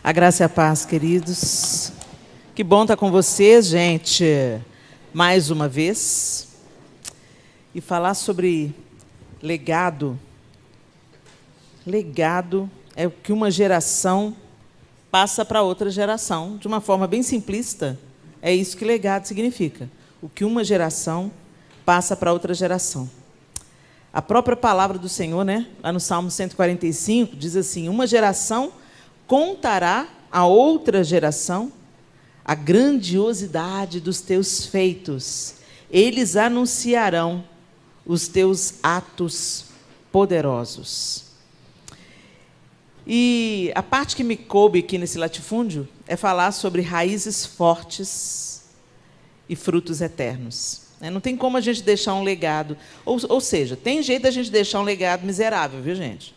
A graça e a paz, queridos. Que bom estar com vocês, gente, mais uma vez. E falar sobre legado. Legado é o que uma geração passa para outra geração. De uma forma bem simplista, é isso que legado significa. O que uma geração passa para outra geração. A própria palavra do Senhor, né, lá no Salmo 145, diz assim: uma geração contará a outra geração a grandiosidade dos teus feitos. Eles anunciarão os teus atos poderosos. E a parte que me coube aqui nesse latifúndio é falar sobre raízes fortes e frutos eternos. Não tem como a gente deixar um legado. Ou seja, tem jeito da gente deixar um legado miserável, viu, gente?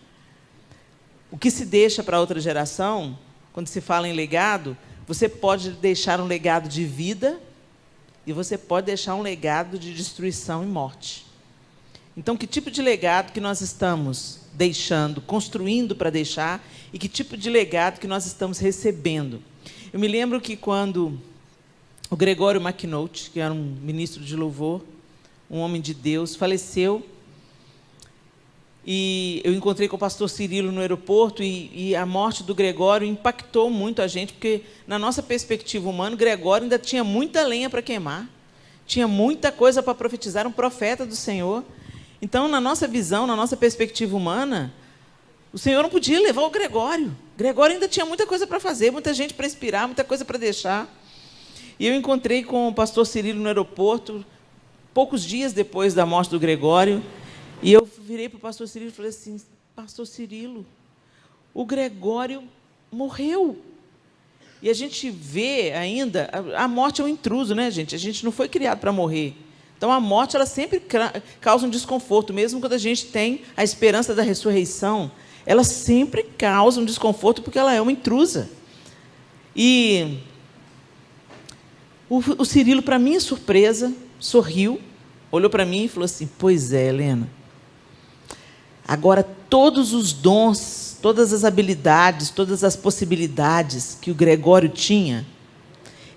O que se deixa para outra geração, quando se fala em legado, você pode deixar um legado de vida e você pode deixar um legado de destruição e morte. Então, que tipo de legado que nós estamos deixando, construindo para deixar, e que tipo de legado que nós estamos recebendo? Eu me lembro que quando o Gregório McNulty, que era um ministro de louvor, um homem de Deus, faleceu, e eu encontrei com o pastor Cirilo no aeroporto, e a morte do Gregório impactou muito a gente, porque, na nossa perspectiva humana, o Gregório ainda tinha muita lenha para queimar, tinha muita coisa para profetizar, era um profeta do Senhor. Então, na nossa visão, na nossa perspectiva humana, o Senhor não podia levar o Gregório. O Gregório ainda tinha muita coisa para fazer, muita gente para inspirar, muita coisa para deixar. E eu encontrei com o pastor Cirilo no aeroporto, poucos dias depois da morte do Gregório, e eu virei para o pastor Cirilo e falei assim: pastor Cirilo, o Gregório morreu. E a gente vê ainda, a morte é um intruso, né, gente? A gente não foi criado para morrer. Então, a morte, ela sempre causa um desconforto, mesmo quando a gente tem a esperança da ressurreição, ela sempre causa um desconforto, porque ela é uma intrusa. E o Cirilo, para minha surpresa, sorriu, olhou para mim e falou assim: pois é, Helena, agora todos os dons, todas as habilidades, todas as possibilidades que o Gregório tinha,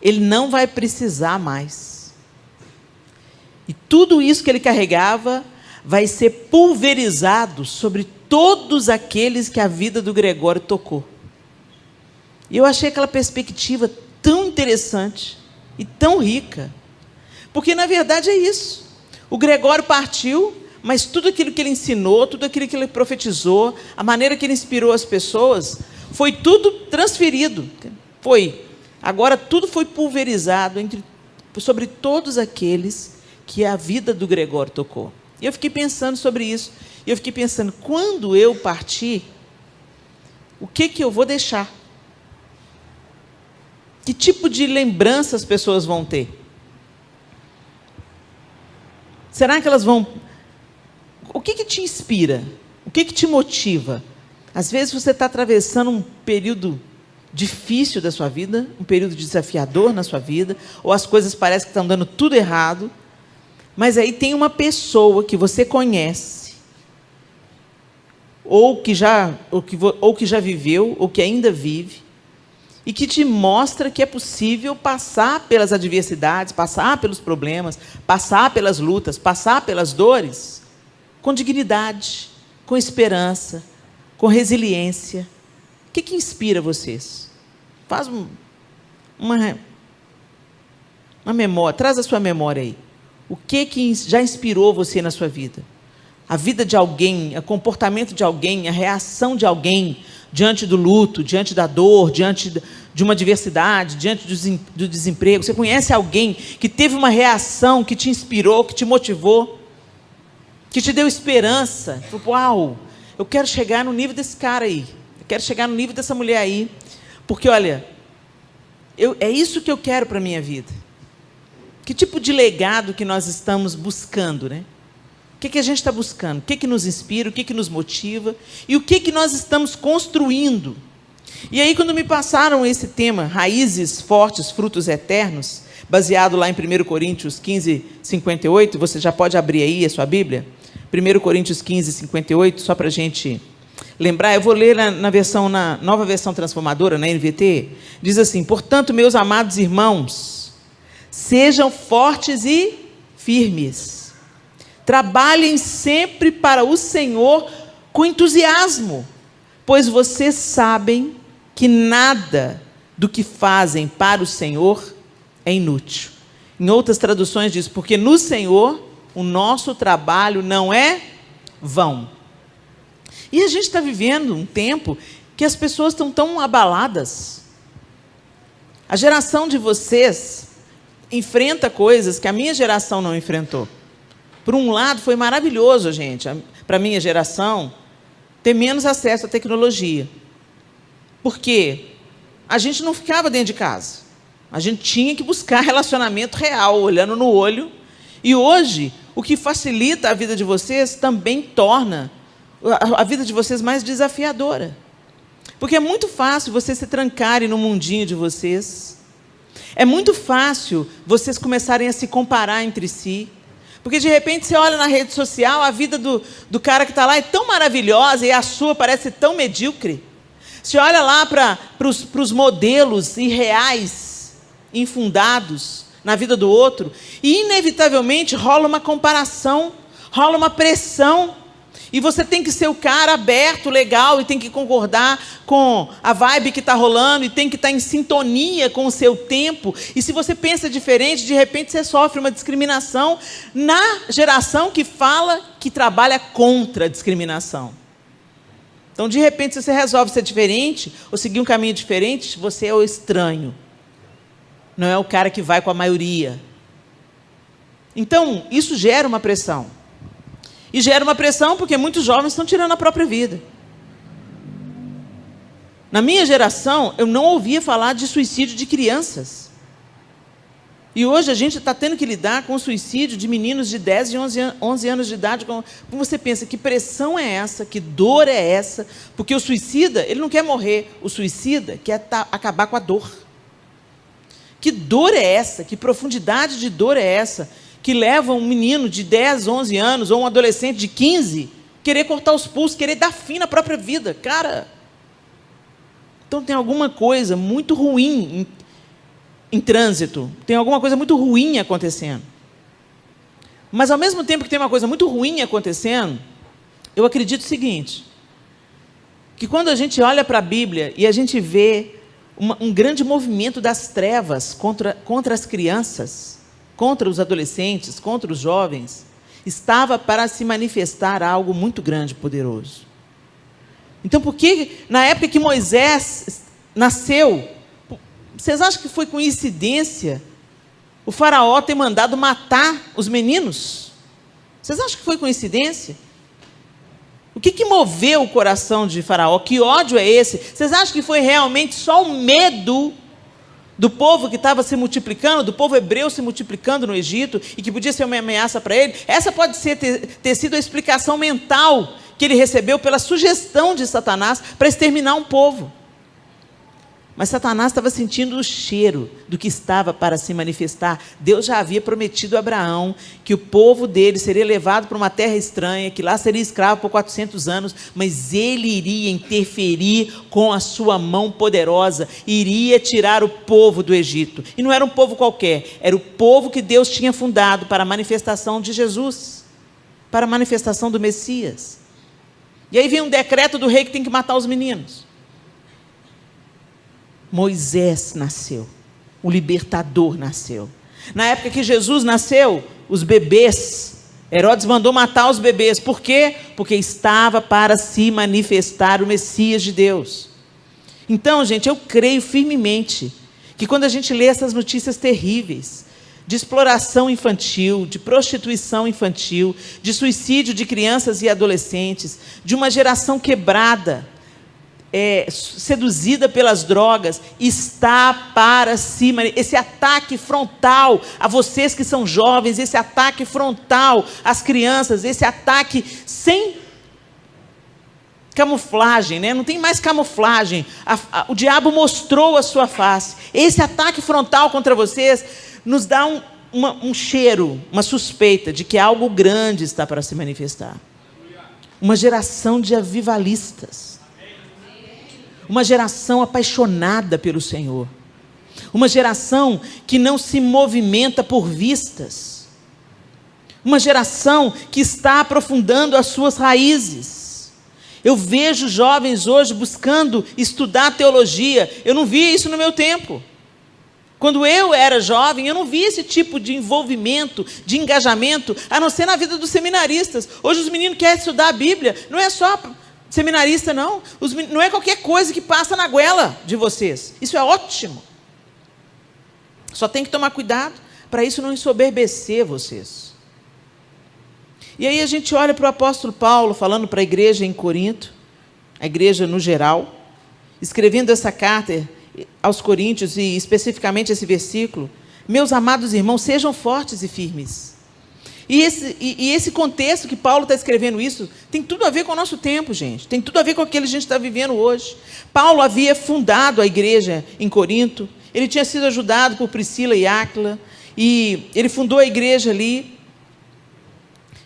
ele não vai precisar mais. E tudo isso que ele carregava vai ser pulverizado sobre todos aqueles que a vida do Gregório tocou. E eu achei aquela perspectiva tão interessante e tão rica, porque, na verdade, é isso. O Gregório partiu, mas tudo aquilo que ele ensinou, tudo aquilo que ele profetizou, a maneira que ele inspirou as pessoas, foi tudo transferido. Agora tudo foi pulverizado sobre todos aqueles que a vida do Gregório tocou. E eu fiquei pensando sobre isso. E eu fiquei pensando, quando eu partir, o que eu vou deixar? Que tipo de lembrança as pessoas vão ter? Será que elas vão... O que te inspira? O que te motiva? Às vezes você está atravessando um período difícil da sua vida, um período desafiador na sua vida, ou as coisas parecem que estão dando tudo errado, mas aí tem uma pessoa que você conhece, ou que já viveu, ou que ainda vive, e que te mostra que é possível passar pelas adversidades, passar pelos problemas, passar pelas lutas, passar pelas dores, com dignidade, com esperança, com resiliência. O que inspira vocês? Faz uma memória, traz a sua memória aí. O que já inspirou você na sua vida? A vida de alguém, o comportamento de alguém, a reação de alguém diante do luto, diante da dor, diante de uma adversidade, diante do desemprego. Você conhece alguém que teve uma reação que te inspirou, que te motivou, que te deu esperança? Uau, eu quero chegar no nível desse cara aí, eu quero chegar no nível dessa mulher aí, porque, olha, é isso que eu quero para a minha vida. Que tipo de legado que nós estamos buscando, né? O que a gente está buscando? O que nos inspira? O que nos motiva? E o que nós estamos construindo? E aí, quando me passaram esse tema, raízes fortes, frutos eternos, baseado lá em 1 Coríntios 15, 58, você já pode abrir aí a sua Bíblia? 1 Coríntios 15, 58, só para a gente lembrar, eu vou ler na nova versão transformadora, na NVT, diz assim: portanto, meus amados irmãos, sejam fortes e firmes. Trabalhem sempre para o Senhor com entusiasmo, pois vocês sabem que nada do que fazem para o Senhor é inútil. Em outras traduções diz, porque no Senhor o nosso trabalho não é vão. E a gente está vivendo um tempo que as pessoas estão tão abaladas. A geração de vocês enfrenta coisas que a minha geração não enfrentou. Por um lado, foi maravilhoso, gente, para a minha geração, ter menos acesso à tecnologia. Por quê? A gente não ficava dentro de casa. A gente tinha que buscar relacionamento real, olhando no olho. E hoje, o que facilita a vida de vocês também torna a vida de vocês mais desafiadora. Porque é muito fácil vocês se trancarem no mundinho de vocês. É muito fácil vocês começarem a se comparar entre si. Porque, de repente, você olha na rede social, a vida do cara que está lá é tão maravilhosa e a sua parece tão medíocre. Você olha lá para os modelos irreais, infundados na vida do outro, e, inevitavelmente, rola uma comparação, rola uma pressão. E você tem que ser o cara aberto, legal, e tem que concordar com a vibe que está rolando, e tem que estar em sintonia com o seu tempo. E se você pensa diferente, de repente você sofre uma discriminação na geração que fala que trabalha contra a discriminação. Então, de repente, se você resolve ser diferente, ou seguir um caminho diferente, você é o estranho. Não é o cara que vai com a maioria. Então, isso gera uma pressão. E gera uma pressão porque muitos jovens estão tirando a própria vida. Na minha geração, eu não ouvia falar de suicídio de crianças. E hoje a gente está tendo que lidar com o suicídio de meninos de 10 e 11 anos de idade. Como você pensa, que pressão é essa? Que dor é essa? Porque o suicida, ele não quer morrer. O suicida quer acabar com a dor. Que dor é essa? Que profundidade de dor é essa? Que leva um menino de 10, 11 anos, ou um adolescente de 15, querer cortar os pulsos, querer dar fim na própria vida. Cara, então tem alguma coisa muito ruim em trânsito, tem alguma coisa muito ruim acontecendo. Mas, ao mesmo tempo que tem uma coisa muito ruim acontecendo, eu acredito o seguinte, que quando a gente olha para a Bíblia e a gente vê um grande movimento das trevas contra as crianças, contra os adolescentes, contra os jovens, estava para se manifestar algo muito grande e poderoso. Então, por que, na época que Moisés nasceu, vocês acham que foi coincidência o faraó ter mandado matar os meninos? Vocês acham que foi coincidência? O que moveu o coração de faraó? Que ódio é esse? Vocês acham que foi realmente só o medo do povo que estava se multiplicando, do povo hebreu se multiplicando no Egito, e que podia ser uma ameaça para ele? Essa pode ter sido a explicação mental que ele recebeu pela sugestão de Satanás para exterminar um povo. Mas Satanás estava sentindo o cheiro do que estava para se manifestar. Deus já havia prometido a Abraão que o povo dele seria levado para uma terra estranha, que lá seria escravo por 400 anos, mas ele iria interferir com a sua mão poderosa, iria tirar o povo do Egito. E não era um povo qualquer, era o povo que Deus tinha fundado para a manifestação de Jesus, para a manifestação do Messias. E aí vem um decreto do rei que tem que matar os meninos. Moisés nasceu, o libertador nasceu. Na época que Jesus nasceu, os bebês, Herodes mandou matar os bebês. Por quê? Porque estava para se manifestar o Messias de Deus. Então, gente, eu creio firmemente que quando a gente lê essas notícias terríveis, de exploração infantil, de prostituição infantil, de suicídio de crianças e adolescentes, de uma geração quebrada, seduzida pelas drogas, está para cima. Esse ataque frontal a vocês que são jovens, esse ataque frontal às crianças, esse ataque sem camuflagem, né? Não tem mais camuflagem. O diabo mostrou a sua face. Esse ataque frontal contra vocês nos dá um cheiro, uma suspeita de que algo grande está para se manifestar. uma geração de avivalistas, uma geração apaixonada pelo Senhor, uma geração que não se movimenta por vistas, uma geração que está aprofundando as suas raízes. Eu vejo jovens hoje buscando estudar teologia. Eu não vi isso no meu tempo. Quando eu era jovem, eu não vi esse tipo de envolvimento, de engajamento, a não ser na vida dos seminaristas. Hoje os meninos querem estudar a Bíblia, não é só seminarista, não. Não é qualquer coisa que passa na goela de vocês. Isso é ótimo. Só tem que tomar cuidado para isso não ensoberbecer vocês. E aí a gente olha para o apóstolo Paulo, falando para a igreja em Corinto, a igreja no geral, escrevendo essa carta aos Coríntios, e especificamente esse versículo: meus amados irmãos, sejam fortes e firmes. E esse contexto que Paulo está escrevendo isso, tem tudo a ver com o nosso tempo, gente. Tem tudo a ver com aquilo que a gente está vivendo hoje. Paulo havia fundado a igreja em Corinto, ele tinha sido ajudado por Priscila e Áquila, e ele fundou a igreja ali.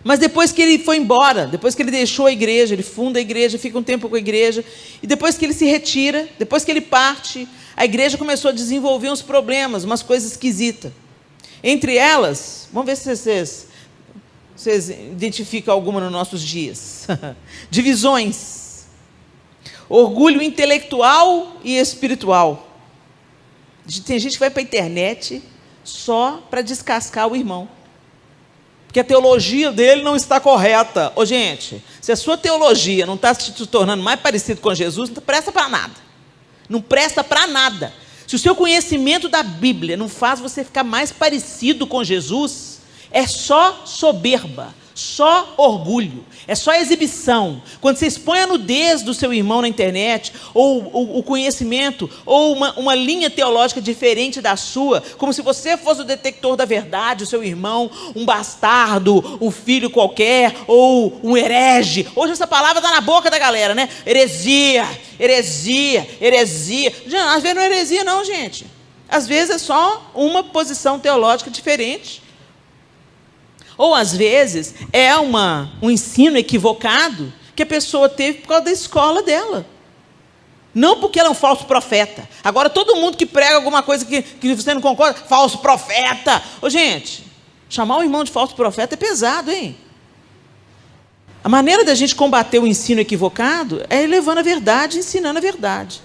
Mas depois que ele foi embora, depois que ele deixou a igreja, ele funda a igreja, fica um tempo com a igreja, e depois que ele se retira, depois que ele parte, a igreja começou a desenvolver uns problemas, umas coisas esquisitas. Entre elas, vamos ver se vocês identificam alguma nos nossos dias. Divisões. Orgulho intelectual e espiritual. Tem gente que vai para a internet só para descascar o irmão, porque a teologia dele não está correta. Ô, gente, se a sua teologia não está se tornando mais parecido com Jesus, não presta para nada. Não presta para nada. Se o seu conhecimento da Bíblia não faz você ficar mais parecido com Jesus, é só soberba, só orgulho, é só exibição. Quando você expõe a nudez do seu irmão na internet, ou o conhecimento, ou uma linha teológica diferente da sua, como se você fosse o detector da verdade, o seu irmão, um bastardo, um filho qualquer, ou um herege. Hoje essa palavra está na boca da galera, né? Heresia, heresia, heresia. Às vezes não é heresia não, gente. Às vezes é só uma posição teológica diferente. Ou, às vezes, é um ensino equivocado que a pessoa teve por causa da escola dela. Não porque ela é um falso profeta. Agora, todo mundo que prega alguma coisa que você não concorda, falso profeta. Ô, gente, chamar o irmão de falso profeta é pesado, hein? A maneira da gente combater o ensino equivocado é levando a verdade, ensinando a verdade.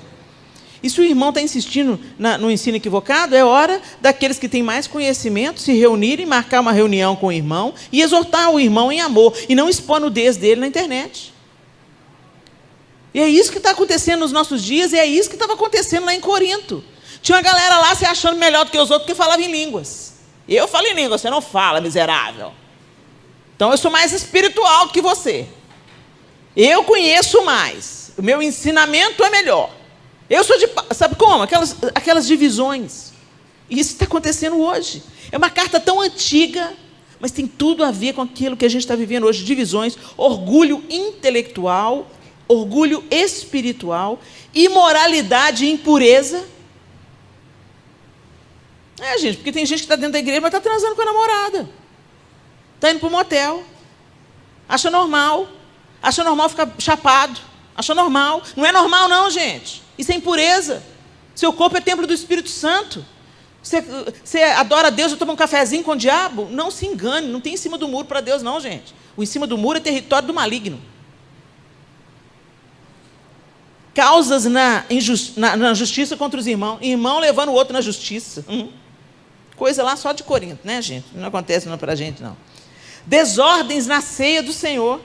E se o irmão está insistindo no ensino equivocado, é hora daqueles que têm mais conhecimento se reunirem, marcar uma reunião com o irmão e exortar o irmão em amor, e não expor a nudez dele na internet. E é isso que está acontecendo nos nossos dias, e é isso que estava acontecendo lá em Corinto. Tinha uma galera lá se achando melhor do que os outros, porque falava em línguas. Eu falo em línguas, você não fala, miserável. Então eu sou mais espiritual do que você. Eu conheço mais. O meu ensinamento é melhor. Eu sou de... Sabe como? Aquelas divisões. E isso está acontecendo hoje. É uma carta tão antiga, mas tem tudo a ver com aquilo que a gente está vivendo hoje. Divisões, orgulho intelectual, orgulho espiritual, imoralidade e impureza. Gente, porque tem gente que está dentro da igreja, mas está transando com a namorada. Está indo para um motel. Acha normal ficar chapado. Acha normal. Não é normal não, gente. Isso é impureza. Seu corpo é templo do Espírito Santo. Você adora a Deus e toma um cafezinho com o diabo? Não se engane, não tem em cima do muro para Deus não, gente. O em cima do muro é território do maligno. Causas na justiça contra os irmãos. Irmão levando o outro na justiça. Coisa lá só de Corinto, né, gente? Não acontece não para a gente, não. Desordens na ceia do Senhor.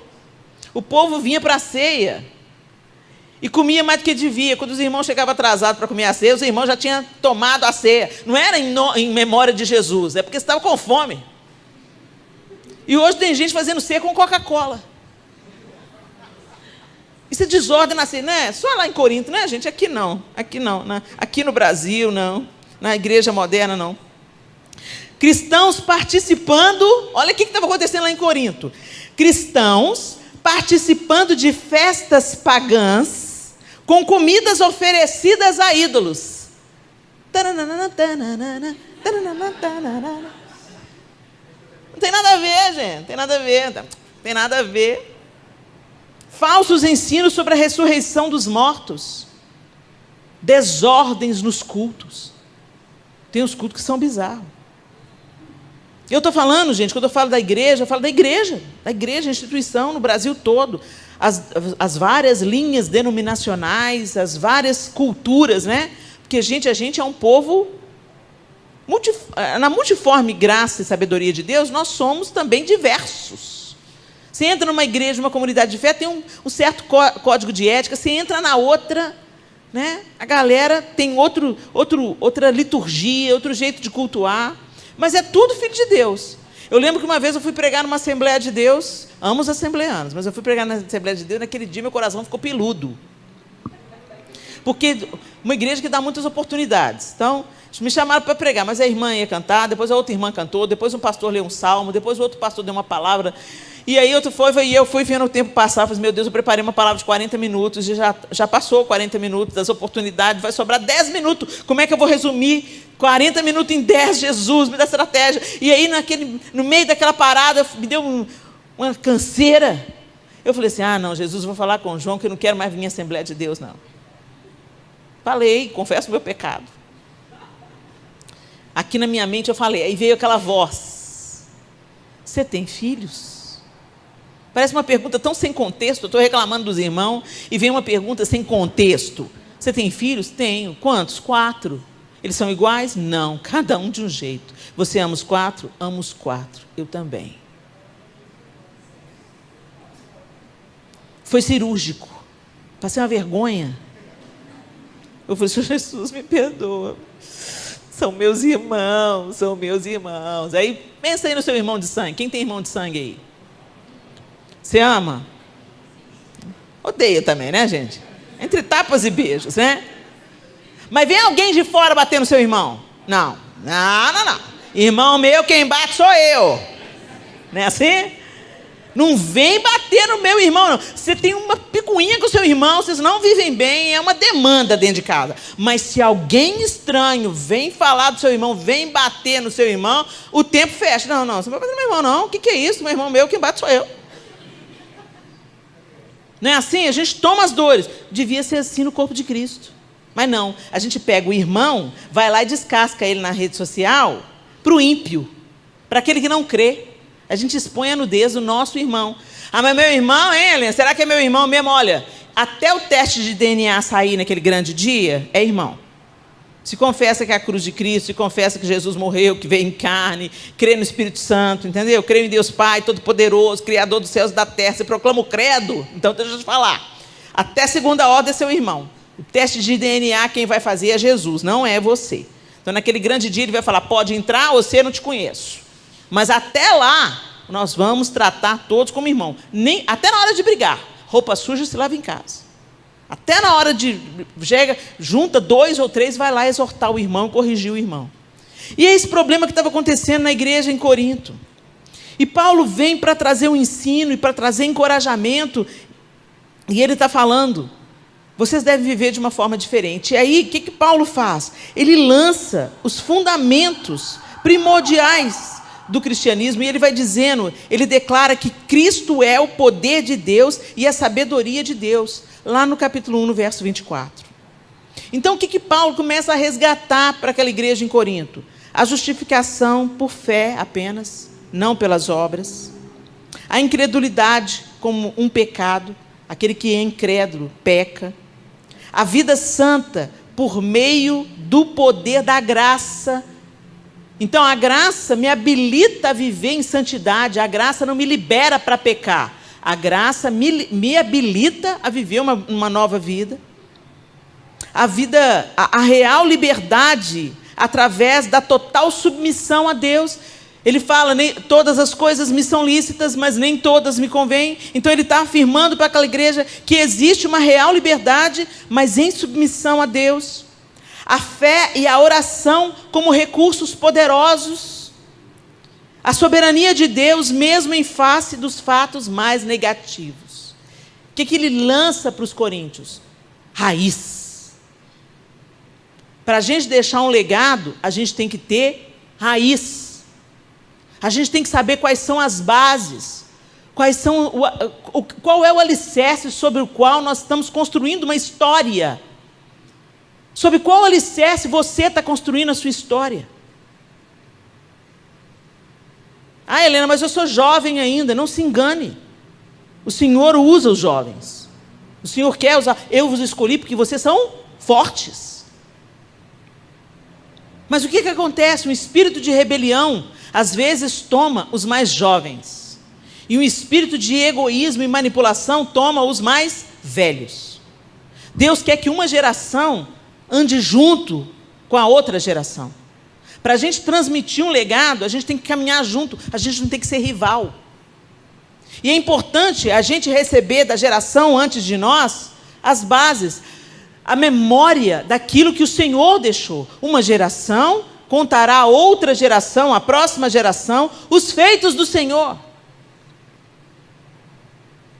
O povo vinha para a ceia e comia mais do que devia. Quando os irmãos chegavam atrasados para comer a ceia, os irmãos já tinham tomado a ceia. Não era em memória de Jesus, é porque estavam com fome. E hoje tem gente fazendo ceia com Coca-Cola. Isso é desordem na ceia, né? Só lá em Corinto, né, gente? Aqui não. Aqui no Brasil, não. Na igreja moderna, não. Cristãos participando... Olha o que estava acontecendo lá em Corinto. Cristãos participando de festas pagãs com comidas oferecidas a ídolos. Não tem nada a ver, gente. Tem nada a ver. falsos ensinos sobre a ressurreição dos mortos, desordens nos cultos. Tem uns cultos que são bizarros. Eu estou falando, gente, quando eu falo da igreja, eu falo da igreja, instituição no Brasil todo, as várias linhas denominacionais, as várias culturas, né? Porque, gente, a gente é um povo, na multiforme graça e sabedoria de Deus, nós somos também diversos. Você entra numa igreja, numa comunidade de fé, tem um certo código de ética, você entra na outra, né? A galera tem outra liturgia, outro jeito de cultuar, mas é tudo filho de Deus. Eu lembro que uma vez eu fui pregar numa Assembleia de Deus, amo os assembleanos, mas eu fui pregar na Assembleia de Deus, naquele dia meu coração ficou peludo. Porque uma igreja que dá muitas oportunidades. Então, me chamaram para pregar, mas a irmã ia cantar, depois a outra irmã cantou, depois um pastor leu um salmo, depois o outro pastor deu uma palavra, e aí eu fui vendo o tempo passar, falei, meu Deus, eu preparei uma palavra de 40 minutos, e já passou 40 minutos das oportunidades, vai sobrar 10 minutos, como é que eu vou resumir 40 minutos em 10, Jesus, me dá estratégia. E aí, no meio daquela parada, me deu uma canseira. Eu falei assim, não, Jesus, vou falar com o João, que eu não quero mais vir em Assembleia de Deus, não. Falei, confesso o meu pecado. Aqui na minha mente eu falei, aí veio aquela voz, você tem filhos? Parece uma pergunta tão sem contexto, eu estou reclamando dos irmãos, e vem uma pergunta sem contexto. Você tem filhos? Tenho. Quantos? 4. Eles são iguais? Não, cada um de um jeito. Você ama os 4? Amo os 4. Eu também. Foi cirúrgico. Passei uma vergonha. Eu falei, Senhor Jesus, me perdoa. São meus irmãos, são meus irmãos. Aí, pensa aí no seu irmão de sangue. Quem tem irmão de sangue aí? Você ama? Odeia também, né, gente? Entre tapas e beijos, né? Mas vem alguém de fora bater no seu irmão? Não. Irmão meu, quem bate sou eu. Não é assim? Não vem bater no meu irmão, não. Você tem uma picuinha com o seu irmão, vocês não vivem bem, é uma demanda dentro de casa. Mas se alguém estranho vem falar do seu irmão, vem bater no seu irmão, o tempo fecha. Não, você não vai bater no meu irmão, não. O que é isso? Meu irmão meu, quem bate sou eu. Não é assim? A gente toma as dores. Devia ser assim no corpo de Cristo. Mas não, a gente pega o irmão, vai lá e descasca ele na rede social para o ímpio, para aquele que não crê. A gente expõe a nudez do nosso irmão. Mas meu irmão, hein, Helena? Será que é meu irmão mesmo? Olha, até o teste de DNA sair naquele grande dia, é irmão. Se confessa que é a cruz de Cristo, se confessa que Jesus morreu, que veio em carne, crê no Espírito Santo, entendeu? Crê em Deus Pai, Todo-Poderoso, Criador dos céus e da terra. Você proclama o credo? Então deixa eu te falar. Até segunda ordem é seu irmão. O teste de DNA quem vai fazer é Jesus, não é você. Então naquele grande dia ele vai falar, pode entrar, você não te conheço. Mas até lá, nós vamos tratar todos como irmão. Até na hora de brigar, roupa suja se lava em casa. Até na hora de... junta 2 ou 3, vai lá exortar o irmão, corrigir o irmão. E é esse problema que estava acontecendo na igreja em Corinto. E Paulo vem para trazer um ensino e para trazer encorajamento. E ele está falando, vocês devem viver de uma forma diferente. E aí, o que Paulo faz? Ele lança os fundamentos primordiais do cristianismo, e ele vai dizendo, ele declara que Cristo é o poder de Deus e a sabedoria de Deus, lá no capítulo 1, no verso 24. Então, o que Paulo começa a resgatar para aquela igreja em Corinto? A justificação por fé apenas, não pelas obras. A incredulidade como um pecado, aquele que é incrédulo peca. A vida santa por meio do poder da graça. Então, a graça me habilita a viver em santidade, a graça não me libera para pecar. A graça me habilita a viver uma nova vida. A real liberdade, através da total submissão a Deus. Ele fala, todas as coisas me são lícitas, mas nem todas me convêm. Então ele está afirmando para aquela igreja que existe uma real liberdade, mas em submissão a Deus. A fé e a oração como recursos poderosos. A soberania de Deus, mesmo em face dos fatos mais negativos. O que ele lança para os coríntios? Raiz. Para a gente deixar um legado, a gente tem que ter raiz. A gente tem que saber quais são as bases. Qual é o alicerce sobre o qual nós estamos construindo uma história? Sobre qual alicerce você está construindo a sua história? Ah, Helena, mas eu sou jovem ainda. Não se engane. O Senhor usa os jovens. O Senhor quer usar. Eu vos escolhi porque vocês são fortes. Mas o que acontece? Um espírito de rebelião, às vezes, toma os mais jovens. E um espírito de egoísmo e manipulação toma os mais velhos. Deus quer que uma geração ande junto com a outra geração. Para a gente transmitir um legado, a gente tem que caminhar junto, a gente não tem que ser rival. E é importante a gente receber da geração antes de nós as bases, a memória daquilo que o Senhor deixou. Uma geração contará a outra geração, a próxima geração, os feitos do Senhor.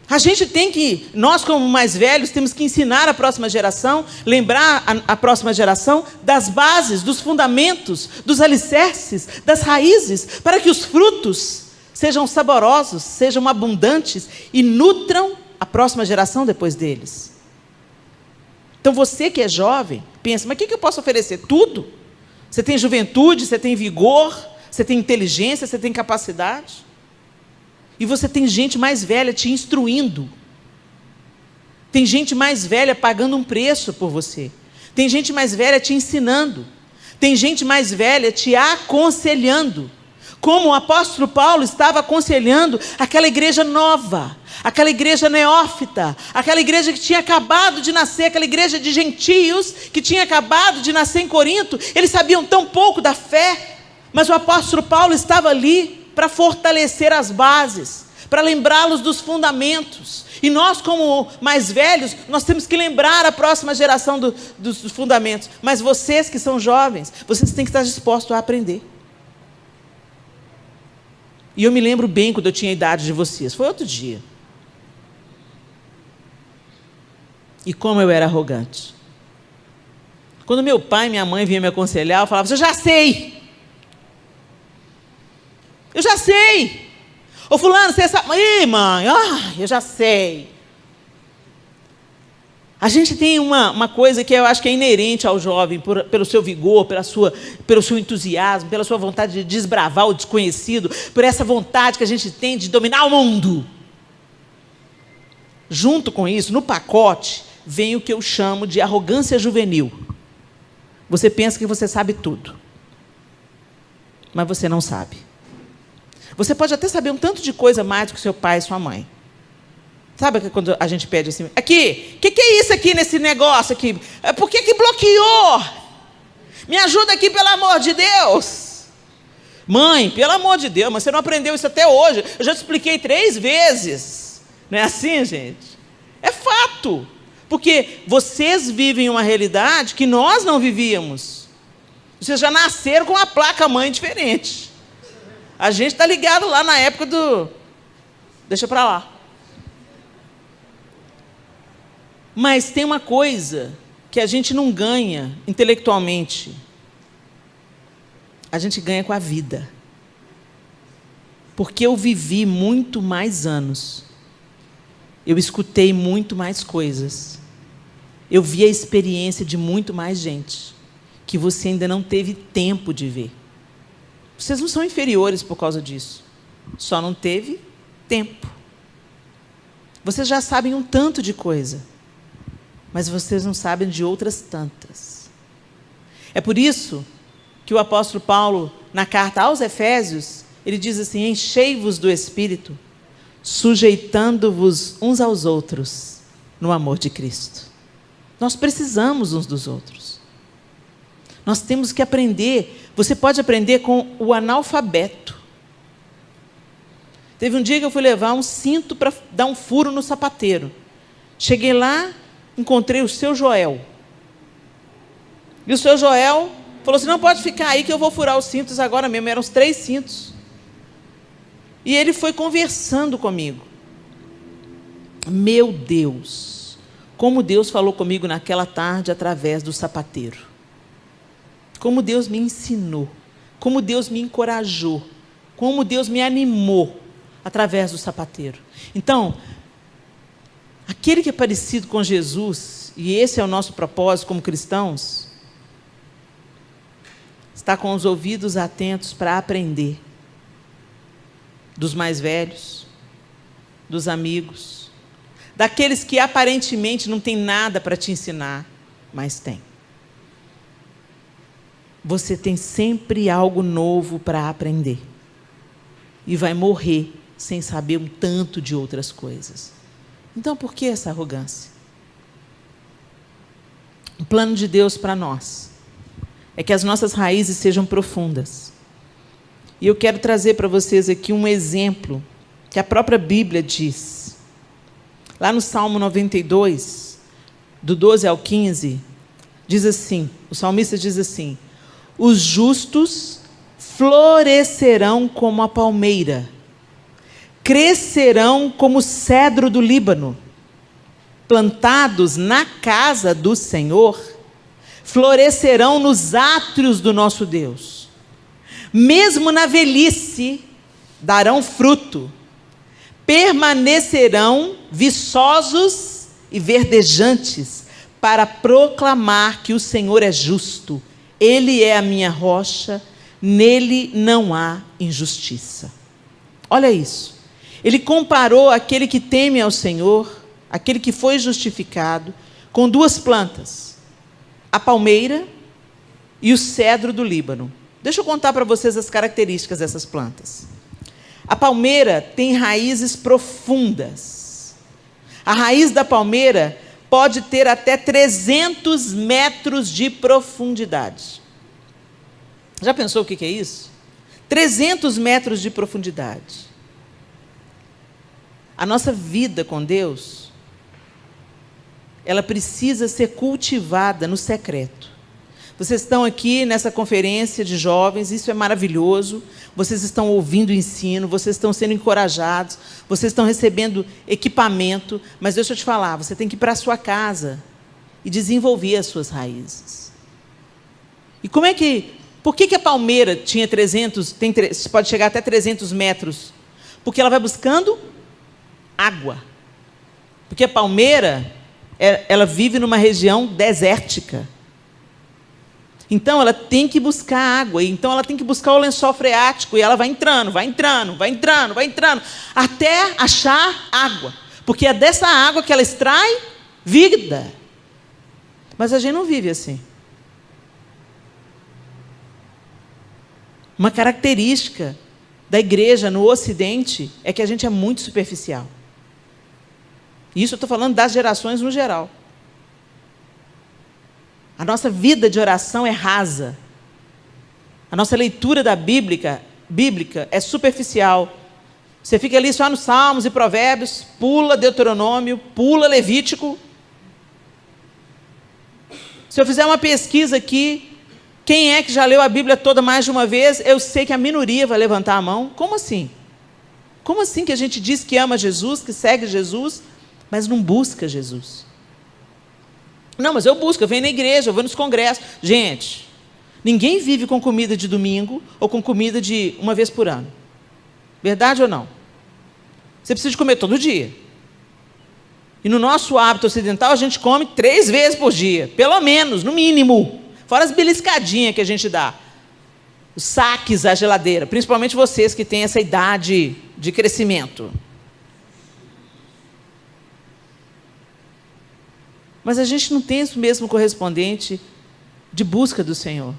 A gente tem que, nós como mais velhos, temos que ensinar a próxima geração, lembrar a próxima geração das bases, dos fundamentos, dos alicerces, das raízes, para que os frutos sejam saborosos, sejam abundantes e nutram a próxima geração depois deles. Então você que é jovem, pensa, mas o que eu posso oferecer? Tudo. Você tem juventude, você tem vigor, você tem inteligência, você tem capacidade. E você tem gente mais velha te instruindo. Tem gente mais velha pagando um preço por você. Tem gente mais velha te ensinando. Tem gente mais velha te aconselhando. Como o apóstolo Paulo estava aconselhando aquela igreja nova, aquela igreja neófita, aquela igreja que tinha acabado de nascer, aquela igreja de gentios que tinha acabado de nascer em Corinto. Eles sabiam tão pouco da fé, mas o apóstolo Paulo estava ali para fortalecer as bases, para lembrá-los dos fundamentos. E nós, como mais velhos, nós temos que lembrar a próxima geração dos fundamentos. Mas vocês que são jovens, vocês têm que estar dispostos a aprender. E eu me lembro bem quando eu tinha a idade de vocês. Foi outro dia. E como eu era arrogante. Quando meu pai e minha mãe vinham me aconselhar, eu falava, eu já sei. Eu já sei. Ô fulano, você sabe? Ih, mãe, eu já sei. A gente tem uma coisa que eu acho que é inerente ao jovem, pelo seu vigor, pelo seu entusiasmo, pela sua vontade de desbravar o desconhecido, por essa vontade que a gente tem de dominar o mundo. Junto com isso, no pacote, vem o que eu chamo de arrogância juvenil. Você pensa que você sabe tudo, mas você não sabe. Você pode até saber um tanto de coisa mais do que seu pai e sua mãe. Sabe quando a gente pede assim, aqui, o que é isso aqui nesse negócio aqui? Por que bloqueou? Me ajuda aqui, pelo amor de Deus. Mãe, pelo amor de Deus, mas você não aprendeu isso até hoje. Eu já te expliquei 3 vezes. Não é assim, gente? É fato. Porque vocês vivem uma realidade que nós não vivíamos. Vocês já nasceram com uma placa mãe diferente. A gente está ligado lá na época do... Deixa para lá. Mas tem uma coisa que a gente não ganha intelectualmente. A gente ganha com a vida. Porque eu vivi muito mais anos. Eu escutei muito mais coisas. Eu vi a experiência de muito mais gente. Que você ainda não teve tempo de ver. Vocês não são inferiores por causa disso. Só não teve tempo. Vocês já sabem um tanto de coisa, mas vocês não sabem de outras tantas. É por isso que o apóstolo Paulo, na carta aos Efésios, ele diz assim, enchei-vos do Espírito, sujeitando-vos uns aos outros no amor de Cristo. Nós precisamos uns dos outros. Nós temos que aprender. Você pode aprender com o analfabeto. Teve um dia que eu fui levar um cinto para dar um furo no sapateiro. Cheguei lá, encontrei o seu Joel. E o seu Joel falou assim, não pode ficar aí que eu vou furar os cintos agora mesmo. Eram os 3 cintos. E ele foi conversando comigo. Meu Deus, como Deus falou comigo naquela tarde através do sapateiro. Como Deus me ensinou, como Deus me encorajou, como Deus me animou através do sapateiro. Então, aquele que é parecido com Jesus, e esse é o nosso propósito como cristãos, está com os ouvidos atentos para aprender dos mais velhos, dos amigos, daqueles que aparentemente não têm nada para te ensinar, mas tem. Você tem sempre algo novo para aprender. E vai morrer sem saber um tanto de outras coisas. Então, por que essa arrogância? O plano de Deus para nós é que as nossas raízes sejam profundas. E eu quero trazer para vocês aqui um exemplo que a própria Bíblia diz. Lá no Salmo 92, do 12 ao 15, diz assim, o salmista diz assim: os justos florescerão como a palmeira, crescerão como o cedro do Líbano, plantados na casa do Senhor, florescerão nos átrios do nosso Deus. Mesmo na velhice, darão fruto, permanecerão viçosos e verdejantes, para proclamar que o Senhor é justo. Ele é a minha rocha, nele não há injustiça. Olha isso. Ele comparou aquele que teme ao Senhor, aquele que foi justificado, com duas plantas, a palmeira e o cedro do Líbano. Deixa eu contar para vocês as características dessas plantas. A palmeira tem raízes profundas. A raiz da palmeira pode ter até 300 metros de profundidade. Já pensou o que é isso? 300 metros de profundidade. A nossa vida com Deus, ela precisa ser cultivada no secreto. Vocês estão aqui nessa conferência de jovens, isso é maravilhoso. Vocês estão ouvindo o ensino, vocês estão sendo encorajados, vocês estão recebendo equipamento, mas deixa eu te falar, você tem que ir para a sua casa e desenvolver as suas raízes. E por que a palmeira tinha 300, pode chegar até 300 metros? Porque ela vai buscando água. Porque a palmeira, ela vive numa região desértica. Então, ela tem que buscar água, então ela tem que buscar o lençol freático, e ela vai entrando, até achar água, porque é dessa água que ela extrai vida. Mas a gente não vive assim. Uma característica da igreja no Ocidente é que a gente é muito superficial. Isso eu estou falando das gerações no geral. A nossa vida de oração é rasa. A nossa leitura da bíblica é superficial. Você fica ali só nos Salmos e Provérbios, pula Deuteronômio, pula Levítico. Se eu fizer uma pesquisa aqui, quem é que já leu a Bíblia toda mais de uma vez, eu sei que a minoria vai levantar a mão. Como assim? Como assim que a gente diz que ama Jesus, que segue Jesus, mas não busca Jesus? Não, mas eu busco, eu venho na igreja, eu vou nos congressos. Gente, ninguém vive com comida de domingo ou com comida de uma vez por ano. Verdade ou não? Você precisa de comer todo dia. E no nosso hábito ocidental, a gente come 3 vezes por dia, pelo menos, no mínimo. Fora as beliscadinhas que a gente dá. Os saques à geladeira, principalmente vocês que têm essa idade de crescimento. Mas a gente não tem esse mesmo correspondente de busca do Senhor.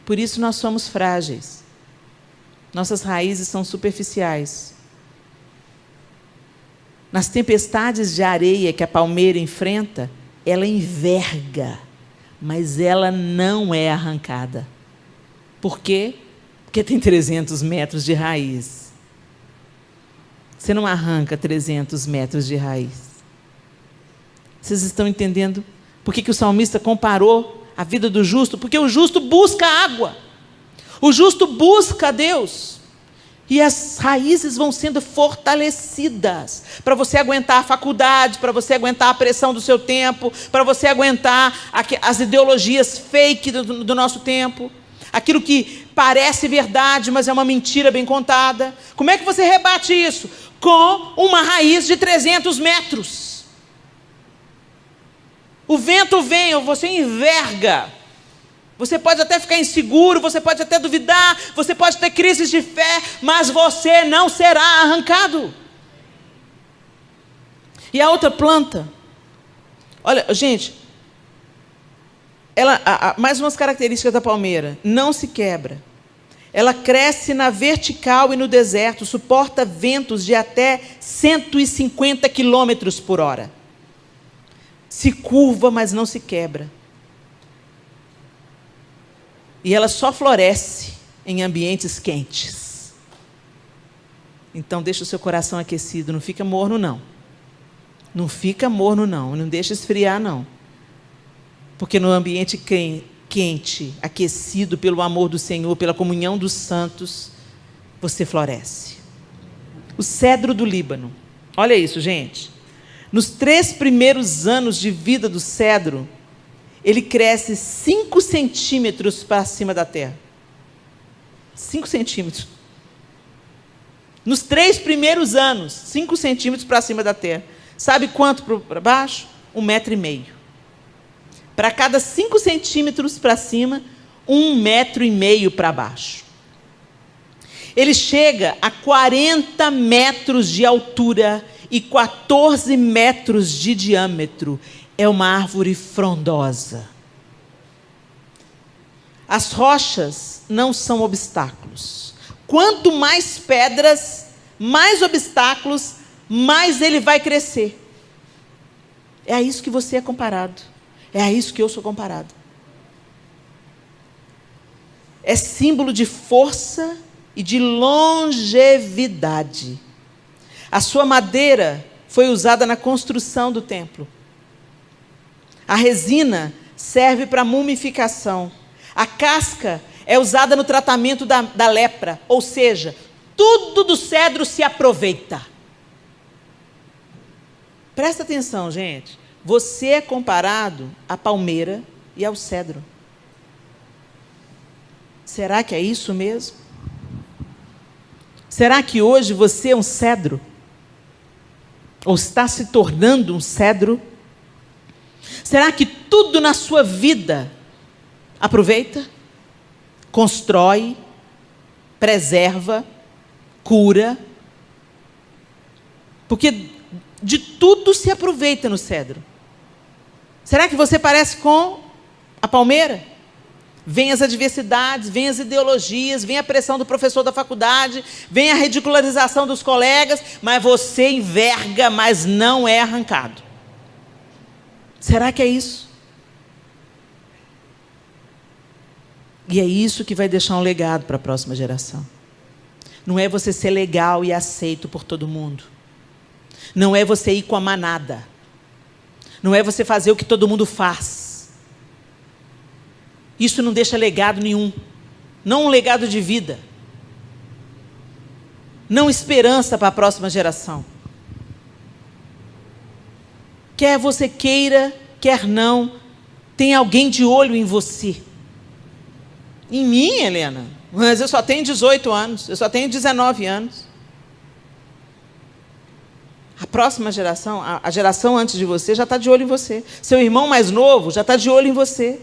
Por isso nós somos frágeis. Nossas raízes são superficiais. Nas tempestades de areia que a palmeira enfrenta, ela enverga, mas ela não é arrancada. Por quê? Porque tem 300 metros de raiz. Você não arranca 300 metros de raiz. Vocês estão entendendo por que o salmista comparou a vida do justo? Porque o justo busca água. O justo busca a Deus. E as raízes vão sendo fortalecidas para você aguentar a faculdade, para você aguentar a pressão do seu tempo, para você aguentar as ideologias fake do nosso tempo. aquilo que parece verdade, mas é uma mentira bem contada. Como é que você rebate isso? Com uma raiz de 300 metros. O vento vem, você enverga. Você pode até ficar inseguro, você pode até duvidar, você pode ter crises de fé, mas você não será arrancado. E a outra planta, olha, gente, mais umas características da palmeira: não se quebra. Ela cresce na vertical e no deserto, suporta ventos de até 150 quilômetros por hora. Se curva, mas não se quebra. E ela só floresce em ambientes quentes. Então, deixa o seu coração aquecido, não fica morno, não. Não fica morno, não. Não deixa esfriar, não. Porque no ambiente quente, aquecido pelo amor do Senhor, pela comunhão dos santos, você floresce. O cedro do Líbano. Olha isso, gente. Nos 3 primeiros anos de vida do cedro, ele cresce 5 centímetros para cima da terra. 5 centímetros. Nos 3 primeiros anos, 5 centímetros para cima da terra. Sabe quanto para baixo? 1,5 metro. Para cada 5 centímetros para cima, 1,5 metro para baixo. Ele chega a 40 metros de altura e 14 metros de diâmetro. É uma árvore frondosa. As rochas não são obstáculos. Quanto mais pedras, mais obstáculos, mais ele vai crescer. É a isso que você é comparado. É a isso que eu sou comparado. É símbolo de força e de longevidade. A sua madeira foi usada na construção do templo. A resina serve para mumificação. A casca é usada no tratamento da lepra. Ou seja, tudo do cedro se aproveita. Presta atenção, gente. Você é comparado à palmeira e ao cedro. Será que é isso mesmo? Será que hoje você é um cedro? Ou está se tornando um cedro? Será que tudo na sua vida aproveita, constrói, preserva, cura? Porque de tudo se aproveita no cedro. Será que você parece com a palmeira? Vem as adversidades, vem as ideologias, vem a pressão do professor da faculdade, vem a ridicularização dos colegas, mas você enverga, mas não é arrancado. Será que é isso? E é isso que vai deixar um legado para a próxima geração. Não é você ser legal e aceito por todo mundo. Não é você ir com a manada. Não é você fazer o que todo mundo faz. Isso não deixa legado nenhum. Não um legado de vida. Não esperança para a próxima geração. Quer você queira, quer não, tem alguém de olho em você. Em mim, Helena? Mas eu só tenho 18 anos, eu só tenho 19 anos. A próxima geração, a geração antes de você, já está de olho em você. Seu irmão mais novo já está de olho em você.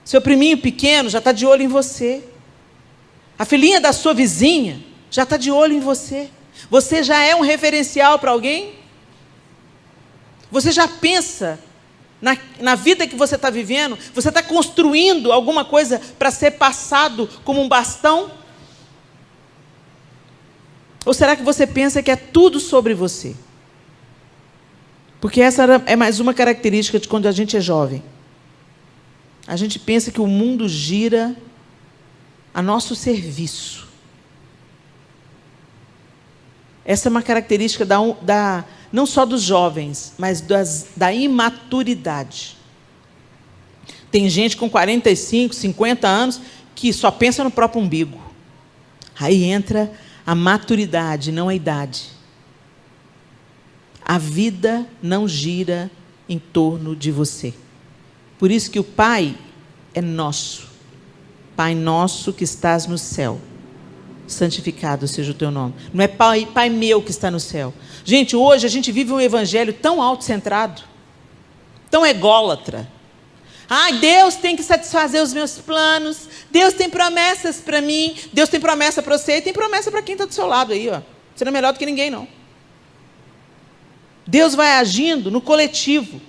Seu priminho pequeno já está de olho em você. A filhinha da sua vizinha já está de olho em você. Você já é um referencial para alguém? Você já pensa na vida que você está vivendo? Você está construindo alguma coisa para ser passado como um bastão? Ou será que você pensa que é tudo sobre você? Porque essa é mais uma característica de quando a gente é jovem. A gente pensa que o mundo gira a nosso serviço. Essa é uma característica não só dos jovens, mas da imaturidade. Tem gente com 45, 50 anos que só pensa no próprio umbigo. Aí entra a maturidade, não a idade. A vida não gira em torno de você. Por isso que o Pai é nosso. Pai nosso que estás no céu, santificado seja o teu nome. Não é pai meu que está no céu. Gente, hoje a gente vive um evangelho tão autocentrado, tão ególatra. Deus tem que satisfazer os meus planos, Deus tem promessas para mim, Deus tem promessa para você e tem promessa para quem está do seu lado aí, ó. Você não é melhor do que ninguém, não. Deus vai agindo no coletivo.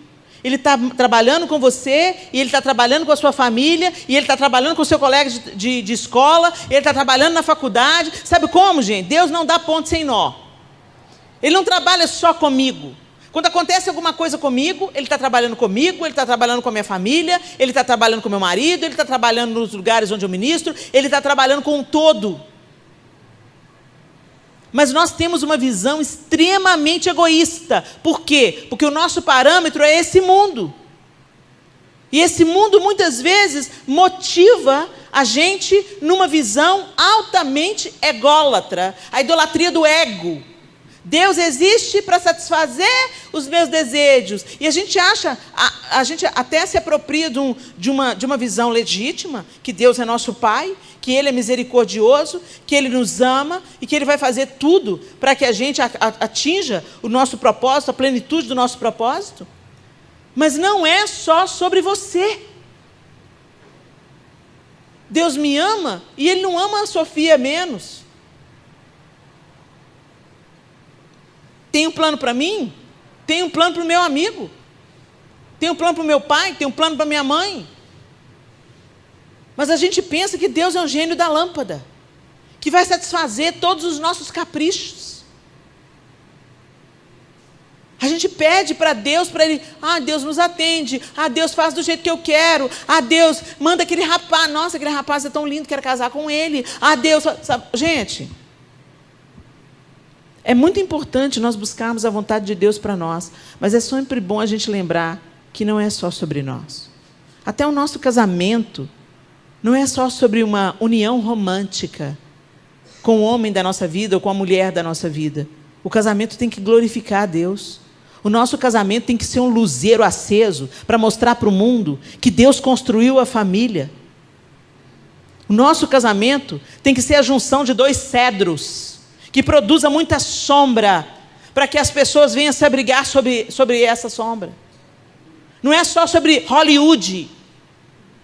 Ele está trabalhando com você, e Ele está trabalhando com a sua família, e Ele está trabalhando com o seu colega de escola, Ele está trabalhando na faculdade. Sabe como, gente? Deus não dá ponto sem nó. Ele não trabalha só comigo. Quando acontece alguma coisa comigo, Ele está trabalhando comigo, Ele está trabalhando com a minha família, Ele está trabalhando com o meu marido, Ele está trabalhando nos lugares onde eu ministro, Ele está trabalhando com um todo. Mas nós temos uma visão extremamente egoísta. Por quê? Porque o nosso parâmetro é esse mundo. E esse mundo, muitas vezes, motiva a gente numa visão altamente ególatra. A idolatria do ego. Deus existe para satisfazer os meus desejos. E a gente acha, a gente até se apropria de uma visão legítima, que Deus é nosso Pai, que Ele é misericordioso, que Ele nos ama e que Ele vai fazer tudo para que a gente atinja o nosso propósito, a plenitude do nosso propósito. Mas não é só sobre você. Deus me ama e Ele não ama a Sofia menos. Tem um plano para mim? Tem um plano para o meu amigo? Tem um plano para o meu pai? Tem um plano para minha mãe? Mas a gente pensa que Deus é um gênio da lâmpada, que vai satisfazer todos os nossos caprichos. A gente pede para Deus, para Ele, Deus nos atende, Deus faz do jeito que eu quero, Deus manda aquele rapaz, nossa, aquele rapaz é tão lindo, quero casar com ele, Deus, sabe? Gente, é muito importante nós buscarmos a vontade de Deus para nós, mas é sempre bom a gente lembrar que não é só sobre nós. Até o nosso casamento não é só sobre uma união romântica com o homem da nossa vida ou com a mulher da nossa vida. O casamento tem que glorificar a Deus. O nosso casamento tem que ser um luzeiro aceso para mostrar para o mundo que Deus construiu a família. O nosso casamento tem que ser a junção de dois cedros que produza muita sombra, para que as pessoas venham se abrigar sobre essa sombra. Não é só sobre Hollywood,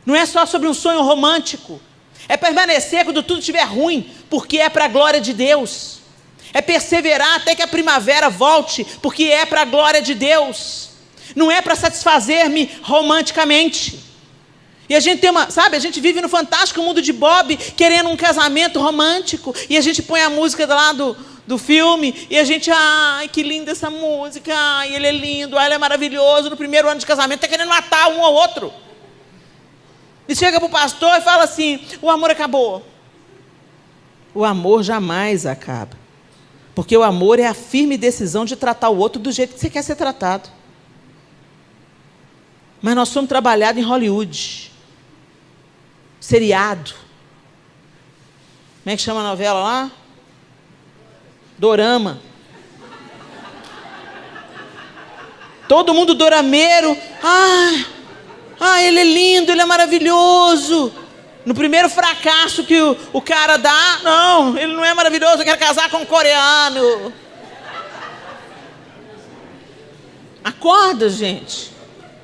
não é só sobre um sonho romântico, é permanecer quando tudo estiver ruim, porque é para a glória de Deus, é perseverar até que a primavera volte, porque é para a glória de Deus, não é para satisfazer-me romanticamente. E a gente tem a gente vive no fantástico mundo de Bob, querendo um casamento romântico, e a gente põe a música lá do filme, e a gente, que linda essa música, ele é lindo, ele é maravilhoso, no primeiro ano de casamento está querendo matar um ou outro. E chega para o pastor e fala assim, o amor acabou. O amor jamais acaba, porque o amor é a firme decisão de tratar o outro do jeito que você quer ser tratado. Mas nós somos trabalhados em Hollywood, seriado. Como é que chama a novela lá? Dorama. Todo mundo dorameiro. Ele é lindo, ele é maravilhoso. No primeiro fracasso que o cara dá, não, ele não é maravilhoso, eu quero casar com um coreano. Acorda, gente.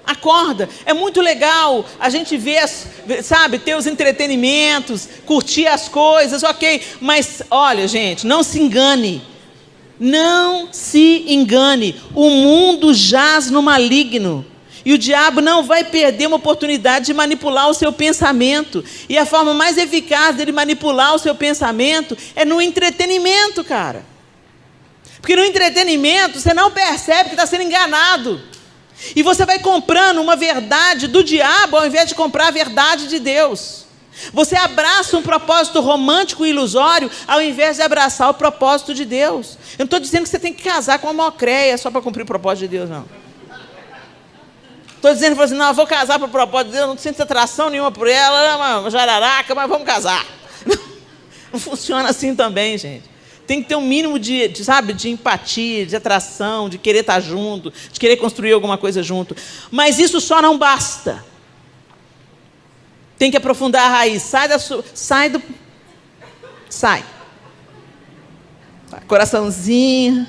Acorda, é muito legal a gente ver, ter os entretenimentos, curtir as coisas, ok, mas olha, gente, não se engane, o mundo jaz no maligno, e o diabo não vai perder uma oportunidade de manipular o seu pensamento, e a forma mais eficaz dele manipular o seu pensamento é no entretenimento, cara, porque no entretenimento você não percebe que está sendo enganado, e você vai comprando uma verdade do diabo ao invés de comprar a verdade de Deus. Você abraça um propósito romântico e ilusório ao invés de abraçar o propósito de Deus. Eu não estou dizendo que você tem que casar com uma mocréia só para cumprir o propósito de Deus, não. Estou dizendo que eu vou casar para o propósito de Deus, não sinto atração nenhuma por ela, ela é uma jararaca, mas vamos casar. Não funciona assim também, gente. Tem que ter um mínimo de empatia, de atração, de querer estar junto, de querer construir alguma coisa junto. Mas isso só não basta. Tem que aprofundar a raiz. Sai. Coraçãozinho.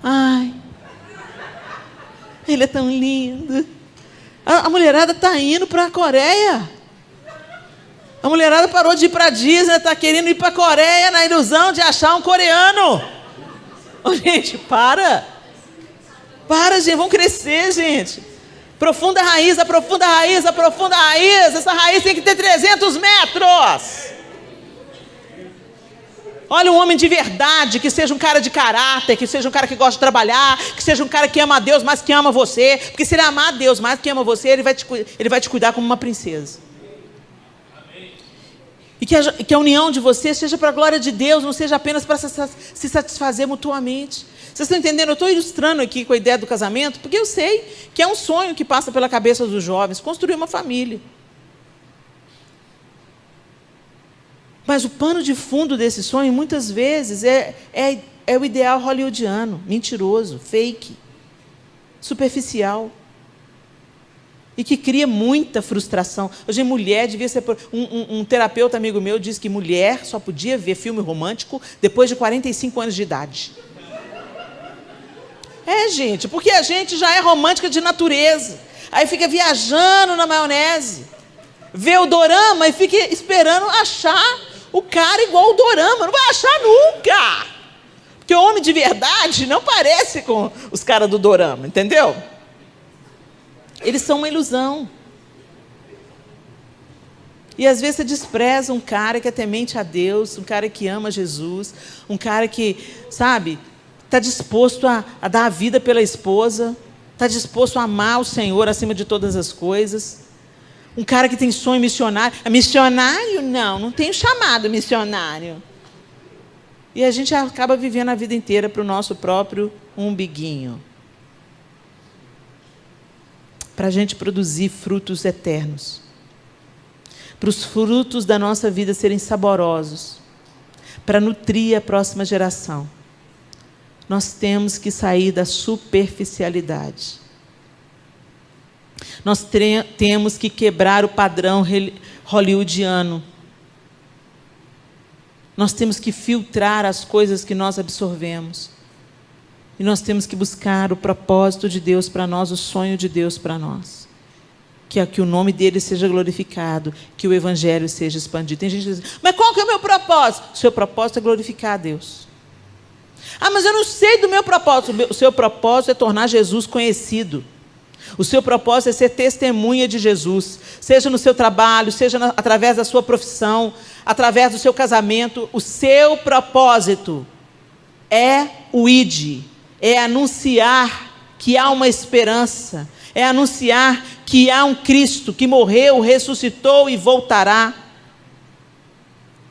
Ai, ele é tão lindo. A mulherada está indo para a Coreia. A mulherada parou de ir para a Disney, está querendo ir para a Coreia na ilusão de achar um coreano. Oh, gente, para, gente, vamos crescer, gente. Aprofunda a raiz. Essa raiz tem que ter 300 metros. Olha, um homem de verdade, que seja um cara de caráter, que seja um cara que gosta de trabalhar, que seja um cara que ama a Deus mais que ama você, porque se ele amar a Deus mais que ama você, ele vai te cuidar como uma princesa. E que a união de vocês seja para a glória de Deus, não seja apenas para se satisfazer mutuamente. Vocês estão entendendo? Eu estou ilustrando aqui com a ideia do casamento, porque eu sei que é um sonho que passa pela cabeça dos jovens, construir uma família. Mas o pano de fundo desse sonho, muitas vezes, é o ideal hollywoodiano, mentiroso, fake, superficial. E que cria muita frustração. Hoje, mulher devia ser... Um terapeuta amigo meu disse que mulher só podia ver filme romântico depois de 45 anos de idade. Gente, porque a gente já é romântica de natureza. Aí fica viajando na maionese. Vê o dorama e fica esperando achar o cara igual o dorama. Não vai achar nunca. Porque o homem de verdade não parece com os caras do dorama, entendeu? Eles são uma ilusão. E às vezes você despreza um cara que é temente a Deus, um cara que ama Jesus, um cara que, sabe, está disposto a dar a vida pela esposa, está disposto a amar o Senhor acima de todas as coisas. Um cara que tem sonho missionário. Missionário? Não tem chamado missionário. E a gente acaba vivendo a vida inteira para o nosso próprio umbiguinho. Para a gente produzir frutos eternos. Para os frutos da nossa vida serem saborosos. Para nutrir a próxima geração. Nós temos que sair da superficialidade. Nós temos que quebrar o padrão hollywoodiano. Nós temos que filtrar as coisas que nós absorvemos. E nós temos que buscar o propósito de Deus para nós, o sonho de Deus para nós. Que é que o nome dele seja glorificado, que o evangelho seja expandido. Tem gente que diz, mas qual que é o meu propósito? O seu propósito é glorificar a Deus. Mas eu não sei do meu propósito. O seu propósito é tornar Jesus conhecido. O seu propósito é ser testemunha de Jesus, seja no seu trabalho, seja através da sua profissão, através do seu casamento. O seu propósito é o ID, é anunciar que há uma esperança, é anunciar que há um Cristo que morreu, ressuscitou e voltará.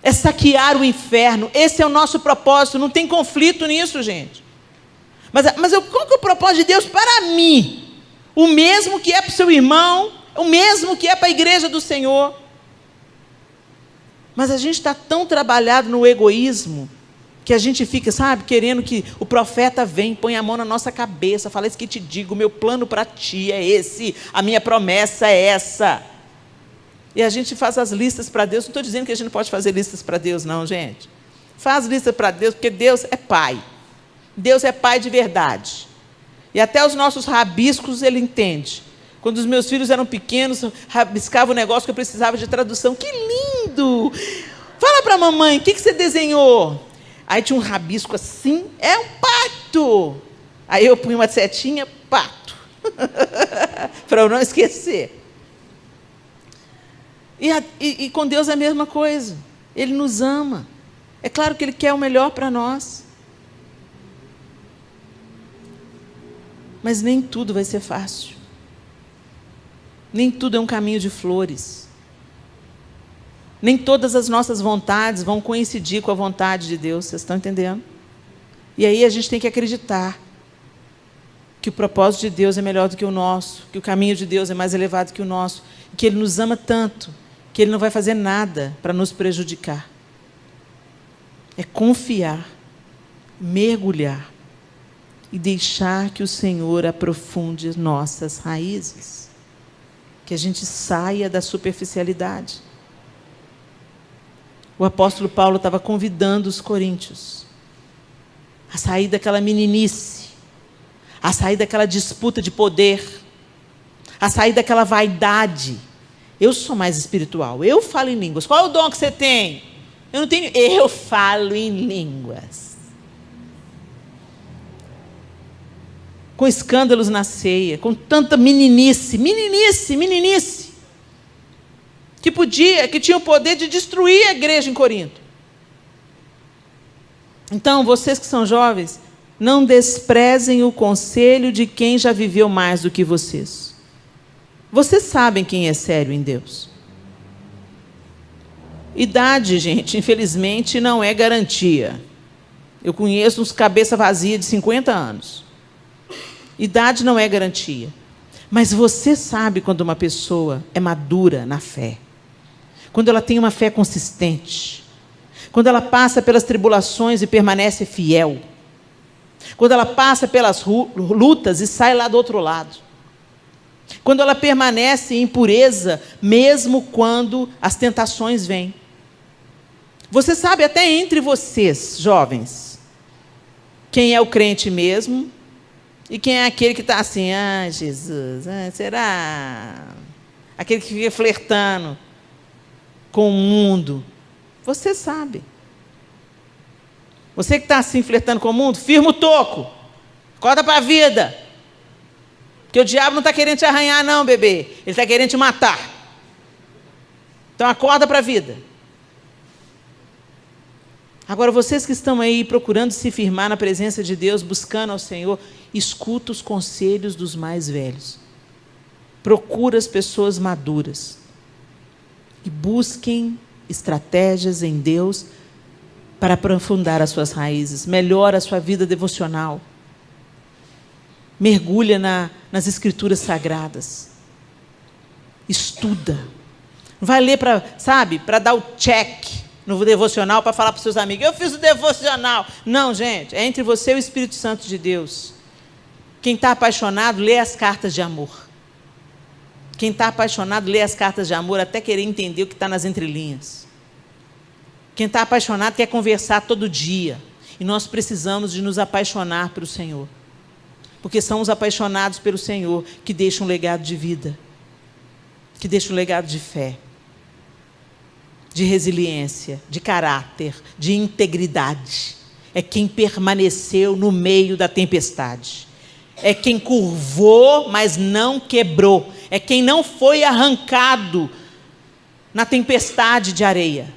É saquear o inferno. Esse é o nosso propósito, não tem conflito nisso, gente. Mas qual que é o propósito de Deus para mim? O mesmo que é para o seu irmão, o mesmo que é para a igreja do Senhor. Mas a gente está tão trabalhado no egoísmo, que a gente fica, sabe, querendo que o profeta venha, põe a mão na nossa cabeça, fala isso que te digo, o meu plano para ti é esse, a minha promessa é essa. E a gente faz as listas para Deus. Não estou dizendo que a gente não pode fazer listas para Deus, não, gente. Faz lista para Deus, porque Deus é Pai. Deus é Pai de verdade. E até os nossos rabiscos Ele entende. Quando os meus filhos eram pequenos, rabiscava um negócio que eu precisava de tradução. Que lindo! Fala para a mamãe, o que você desenhou? Aí tinha um rabisco assim, é um pato. Aí eu punha uma setinha, pato. Para eu não esquecer. E com Deus é a mesma coisa. Ele nos ama. É claro que Ele quer o melhor para nós. Mas nem tudo vai ser fácil. Nem tudo é um caminho de flores. Nem todas as nossas vontades vão coincidir com a vontade de Deus. Vocês estão entendendo? E aí a gente tem que acreditar que o propósito de Deus é melhor do que o nosso, que o caminho de Deus é mais elevado que o nosso, que Ele nos ama tanto, que Ele não vai fazer nada para nos prejudicar. É confiar, mergulhar e deixar que o Senhor aprofunde nossas raízes. que a gente saia da superficialidade. O apóstolo Paulo estava convidando os coríntios a sair daquela meninice, a sair daquela disputa de poder, a sair daquela vaidade. Eu sou mais espiritual, eu falo em línguas. Qual é o dom que você tem? Eu não tenho. Eu falo em línguas. Com escândalos na ceia, com tanta meninice, que tinha o poder de destruir a igreja em Corinto. Então, vocês que são jovens, não desprezem o conselho de quem já viveu mais do que vocês. Vocês sabem quem é sério em Deus. Idade, gente, infelizmente, não é garantia. Eu conheço uns cabeça vazia de 50 anos. Idade não é garantia. Mas você sabe quando uma pessoa é madura na fé. Quando ela tem uma fé consistente. Quando ela passa pelas tribulações e permanece fiel. Quando ela passa pelas lutas e sai lá do outro lado. Quando ela permanece em pureza, mesmo quando as tentações vêm. Você sabe até entre vocês, jovens, quem é o crente mesmo e quem é aquele que está assim, Jesus, será? Aquele que fica flertando com o mundo. Você sabe. Você que está assim flertando com o mundo, firma o toco. Acorda para a vida. Porque o diabo não está querendo te arranhar não, bebê. Ele está querendo te matar. Então acorda para a vida. Agora, vocês que estão aí procurando se firmar na presença de Deus, buscando ao Senhor, escuta os conselhos dos mais velhos. Procura as pessoas maduras. E busquem estratégias em Deus para aprofundar as suas raízes. Melhora a sua vida devocional. Mergulha nas Escrituras Sagradas. Estuda. Não vai ler para dar o check no devocional, para falar para os seus amigos, eu fiz o devocional. Não, gente, é entre você e o Espírito Santo de Deus. Quem está apaixonado, lê as cartas de amor. Quem está apaixonado, lê as cartas de amor até querer entender o que está nas entrelinhas. Quem está apaixonado quer conversar todo dia. E nós precisamos de nos apaixonar pelo Senhor. Porque são os apaixonados pelo Senhor que deixam um legado de vida. Que deixam um legado de fé. De resiliência, de caráter, de integridade. É quem permaneceu no meio da tempestade. É quem curvou, mas não quebrou. É quem não foi arrancado na tempestade de areia.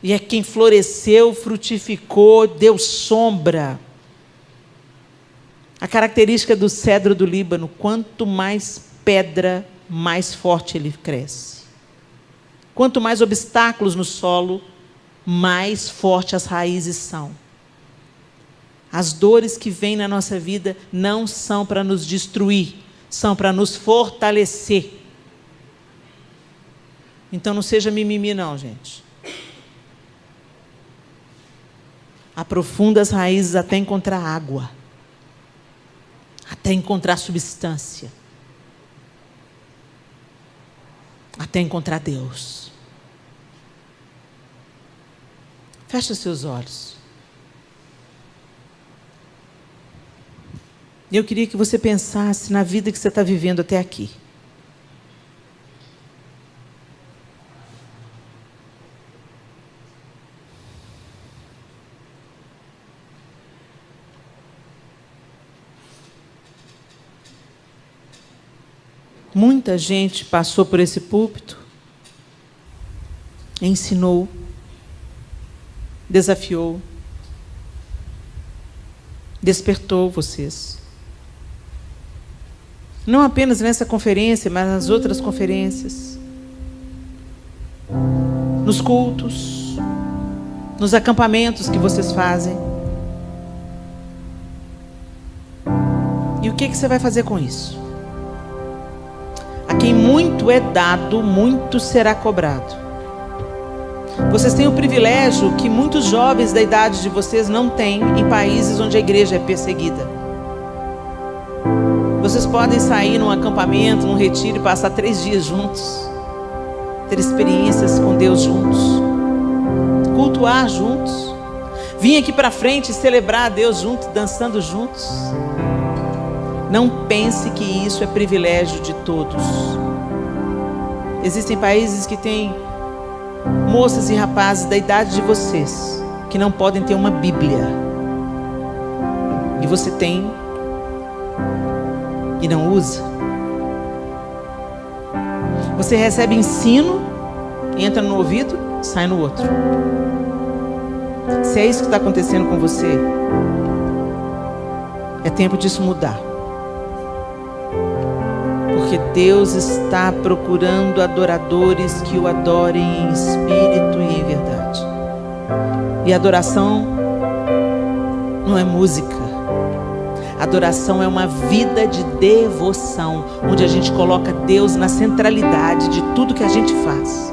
E é quem floresceu, frutificou, deu sombra. A característica do cedro do Líbano, quanto mais pedra, mais forte ele cresce. Quanto mais obstáculos no solo, mais fortes as raízes são. As dores que vêm na nossa vida não são para nos destruir, são para nos fortalecer. Então não seja mimimi não, gente. Aprofunda as raízes até encontrar água, até encontrar substância, até encontrar Deus. Fecha seus olhos. Eu queria que você pensasse na vida que você está vivendo até aqui. Muita gente passou por esse púlpito, ensinou, desafiou, despertou vocês. Não apenas nessa conferência, mas nas outras conferências. Nos cultos, nos acampamentos que vocês fazem. E o que você vai fazer com isso? A quem muito é dado, muito será cobrado. Vocês têm o privilégio que muitos jovens da idade de vocês não têm em países onde a igreja é perseguida. Vocês Vocês podem sair num acampamento, num retiro e passar 3 dias juntos, ter experiências com Deus juntos, cultuar juntos, vir aqui para frente e celebrar a Deus juntos, dançando juntos. Não pense que isso é privilégio de todos. Existem países que têm moças e rapazes da idade de vocês que não podem ter uma Bíblia, e você tem e não usa. Você recebe ensino, entra no ouvido, sai no outro. Se é isso que está acontecendo com você, é tempo disso mudar. Porque Deus está procurando adoradores que o adorem em espírito e em verdade. E adoração não é música. Adoração é uma vida de devoção, onde a gente coloca Deus na centralidade de tudo que a gente faz.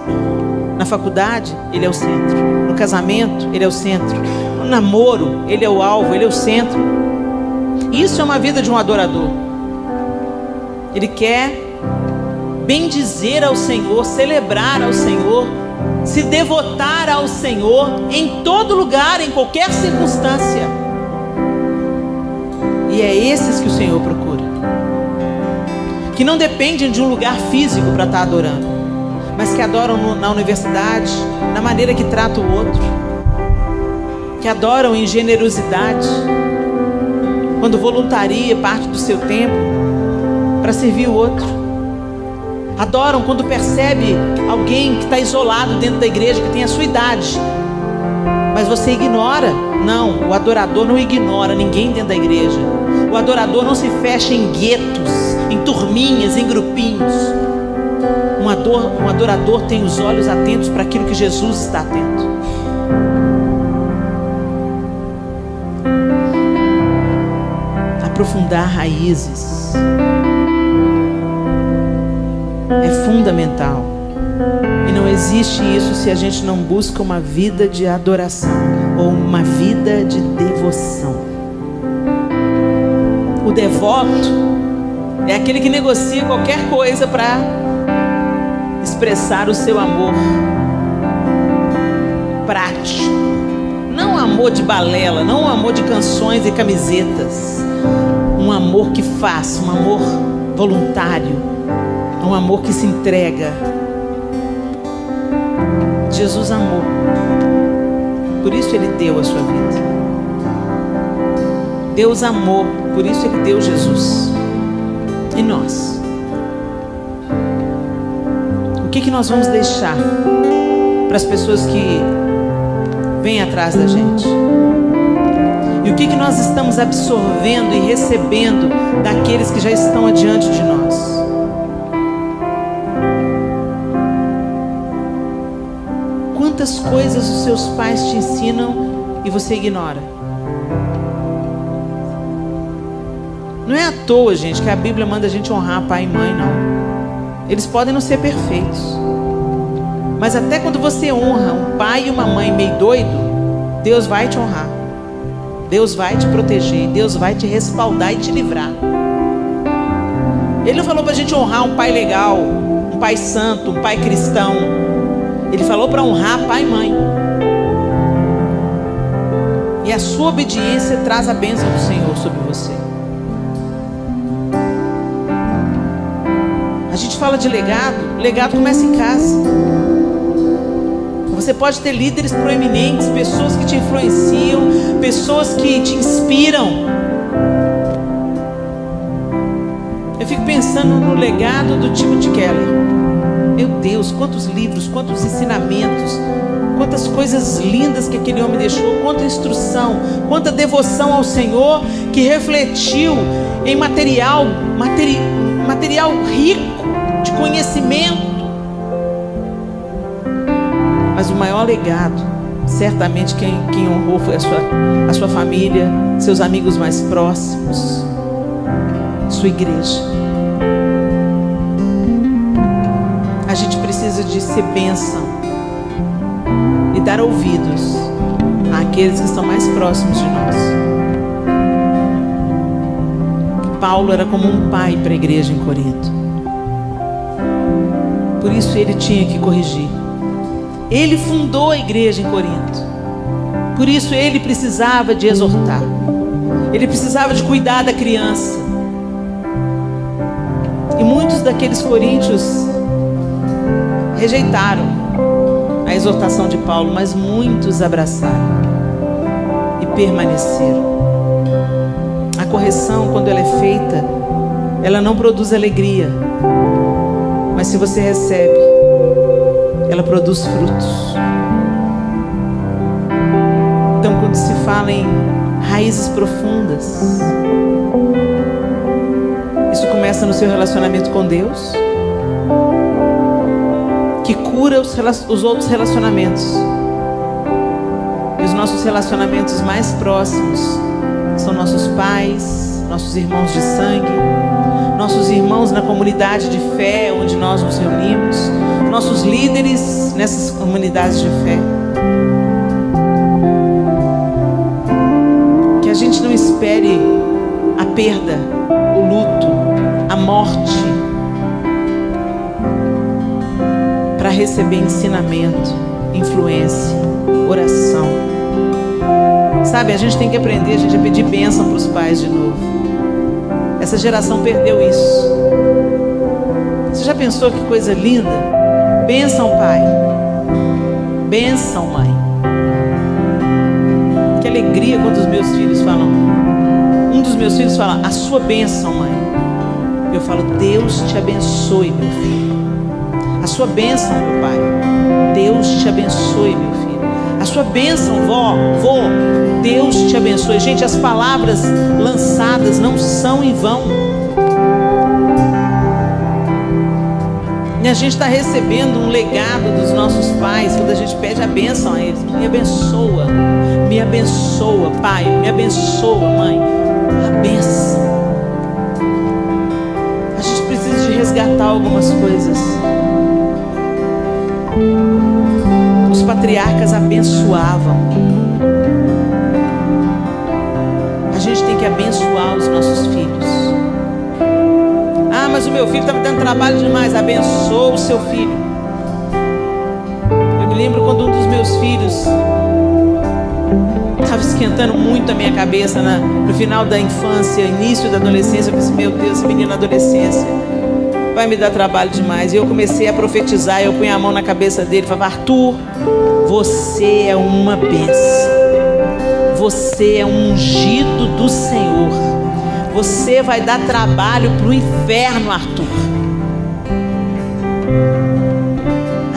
Na faculdade, Ele é o centro. No casamento, Ele é o centro. No namoro, Ele é o alvo, Ele é o centro. Isso é uma vida de um adorador. Ele quer bendizer ao Senhor, celebrar ao Senhor, se devotar ao Senhor em todo lugar, em qualquer circunstância. E é esses que o Senhor procura, que não dependem de um lugar físico para estar adorando, mas que adoram na universidade, na maneira que trata o outro, que adoram em generosidade, quando voluntaria parte do seu tempo para servir o outro. Adoram quando percebe alguém que está isolado dentro da igreja, que tem a sua idade, mas você ignora. Não, o adorador não ignora ninguém dentro da igreja. O adorador não se fecha em guetos, em turminhas, em grupinhos. Um adorador tem os olhos atentos para aquilo que Jesus está atento. Aprofundar raízes é fundamental. E não existe isso se a gente não busca uma vida de adoração ou uma vida de devoção. O devoto é aquele que negocia qualquer coisa para expressar o seu amor prático. Não amor de balela, não amor de canções e camisetas. Um amor que faz, um amor voluntário, um amor que se entrega. Jesus amou, por isso Ele deu a sua vida. Deus amou, por isso Ele deu Jesus. E nós? O que nós vamos deixar para as pessoas que vêm atrás da gente? E o que nós estamos absorvendo e recebendo daqueles que já estão adiante de nós? Quantas coisas os seus pais te ensinam e você ignora? Não é à toa, gente, que a Bíblia manda a gente honrar pai e mãe, não. Eles podem não ser perfeitos, mas até quando você honra um pai e uma mãe meio doido, Deus vai te honrar, Deus vai te proteger, Deus vai te respaldar e te livrar. Ele não falou para a gente honrar um pai legal, um pai santo, um pai cristão. Ele falou para honrar pai e mãe. E a sua obediência traz a bênção do Senhor sobre você. A gente fala de legado. Legado começa em casa. Você pode ter líderes proeminentes, pessoas que te influenciam, pessoas que te inspiram. Eu fico pensando no legado do Timothy Keller. Meu Deus, quantos livros, quantos ensinamentos, quantas coisas lindas que aquele homem deixou, quanta instrução, quanta devoção ao Senhor, que refletiu em material rico de conhecimento. Mas o maior legado, certamente quem honrou foi a sua família, seus amigos mais próximos, sua igreja. A gente precisa de ser bênção e dar ouvidos àqueles que estão mais próximos de nós. Paulo era como um pai para a igreja em Corinto. Por isso ele tinha que corrigir. Ele fundou a igreja em Corinto. Por isso ele precisava de exortar. Ele precisava de cuidar da criança. E muitos daqueles coríntios rejeitaram a exortação de Paulo, mas muitos abraçaram e permaneceram. A correção, quando ela é feita, ela não produz alegria, mas se você recebe, ela produz frutos. Então, quando se fala em raízes profundas, isso começa no seu relacionamento com Deus, que cura os outros relacionamentos. E os nossos relacionamentos mais próximos são nossos pais, nossos irmãos de sangue, nossos irmãos na comunidade de fé onde nós nos reunimos, nossos líderes nessas comunidades de fé. Que a gente não espere a perda, o luto, a morte para receber ensinamento, influência, oração. Sabe, a gente tem que aprender, a gente, a pedir bênção para os pais de novo. Essa geração perdeu isso. Você já pensou que coisa linda? Bênção, pai. Bênção, mãe. Que alegria quando os meus filhos falam. Um dos meus filhos fala: a sua bênção, mãe. Eu falo: Deus te abençoe, meu filho. A sua bênção, meu pai. Deus te abençoe, meu filho. A sua bênção, vô. Deus te abençoe. Gente, as palavras lançadas não são em vão. E a gente está recebendo um legado dos nossos pais quando a gente pede a bênção a eles. Me abençoa, pai. Me abençoa, mãe. A bênção. A gente precisa de resgatar algumas coisas. Os patriarcas abençoavam. A gente tem que abençoar os nossos filhos. Ah, mas o meu filho está me dando trabalho demais. Abençoa o seu filho. Eu me lembro quando um dos meus filhos estava esquentando muito a minha cabeça no final da infância, início da adolescência. Eu pensei: meu Deus, esse menino na adolescência vai me dar trabalho demais. E eu comecei a profetizar. Eu punha a mão na cabeça dele e falava: Arthur, você é uma bênção. Você é um ungido do Senhor. Você vai dar trabalho para o inferno, Arthur.